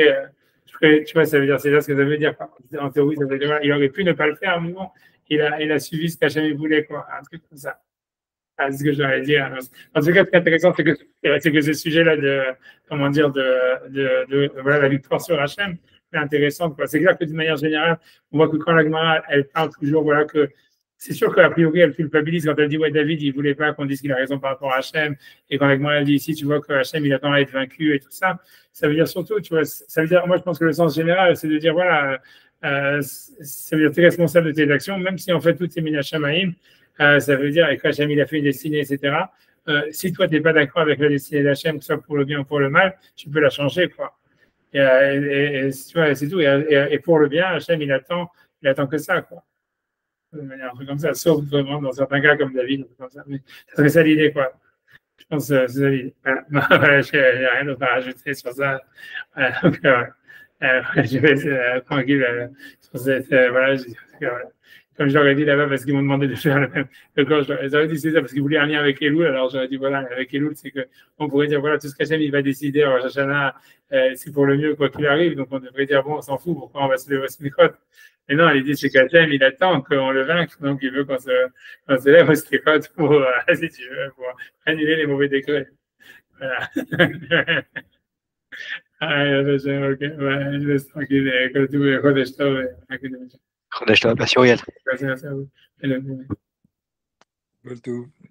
tu vois, ça veut dire c'est ça ce que ça veut dire. Quoi. En théorie, ça veut dire, il aurait pu ne pas le faire, mais bon, il a suivi ce qu'Hachem voulait, quoi, un truc comme ça. C'est ce que j'aurais dit. En tout cas, ce qui est intéressant, c'est que ce sujet-là comment dire, voilà, la victoire sur Hachem est intéressant. C'est clair que d'une manière générale, on voit que quand la Gemara, elle parle toujours, voilà, que c'est sûr qu'a priori, elle culpabilise quand elle dit, ouais, David, il voulait pas qu'on dise qu'il a raison par rapport à Hachem. Et quand la Gemara, elle dit ici, tu vois que Hachem, il attend à être vaincu et tout ça. Ça veut dire surtout, tu vois, ça veut dire, moi, je pense que le sens général, c'est de dire, voilà, ça veut dire, tu es responsable de tes actions, même si en fait, tout est mis à Shamaïm. Ça veut dire, avec Hachem, il a fait une destinée, etc. Si toi, tu n'es pas d'accord avec la destinée d'Hachem, que ce soit pour le bien ou pour le mal, tu peux la changer, quoi. Et tu vois, c'est tout. Et pour le bien, Hachem, il attend que ça, quoi. De manière un truc comme ça, sauf vraiment dans certains cas comme David, comme ça. Mais ça serait ça l'idée, quoi. Je pense que c'est ça l'idée. Voilà, je n'ai rien d'autre à rajouter sur ça. Donc, je vais tranquille sur cette. Voilà, comme je leur ai dit là-bas, parce qu'ils m'ont demandé de faire le même. Quand je leur ai dit c'est ça, parce qu'ils voulaient un lien avec Elul, alors j'aurais dit voilà, avec Elul, c'est qu'on pourrait dire voilà, tout ce qu'Hachem il va décider, alors Shana, c'est pour le mieux quoi qu'il arrive, donc on devrait dire bon, on s'en fout, pourquoi on va se lever au Smichot. Mais non, il dit c'est qu'Hachem il attend qu'on le vainque, donc il veut qu'on se lève au Smichot pour, si tu veux, pour annuler les mauvais décrets. Voilà. Ok, je laisse tranquille, que tout est Chodesh Tov. Chodesh Tov, merci Auriel. Merci à vous.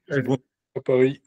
C'est bon à Paris.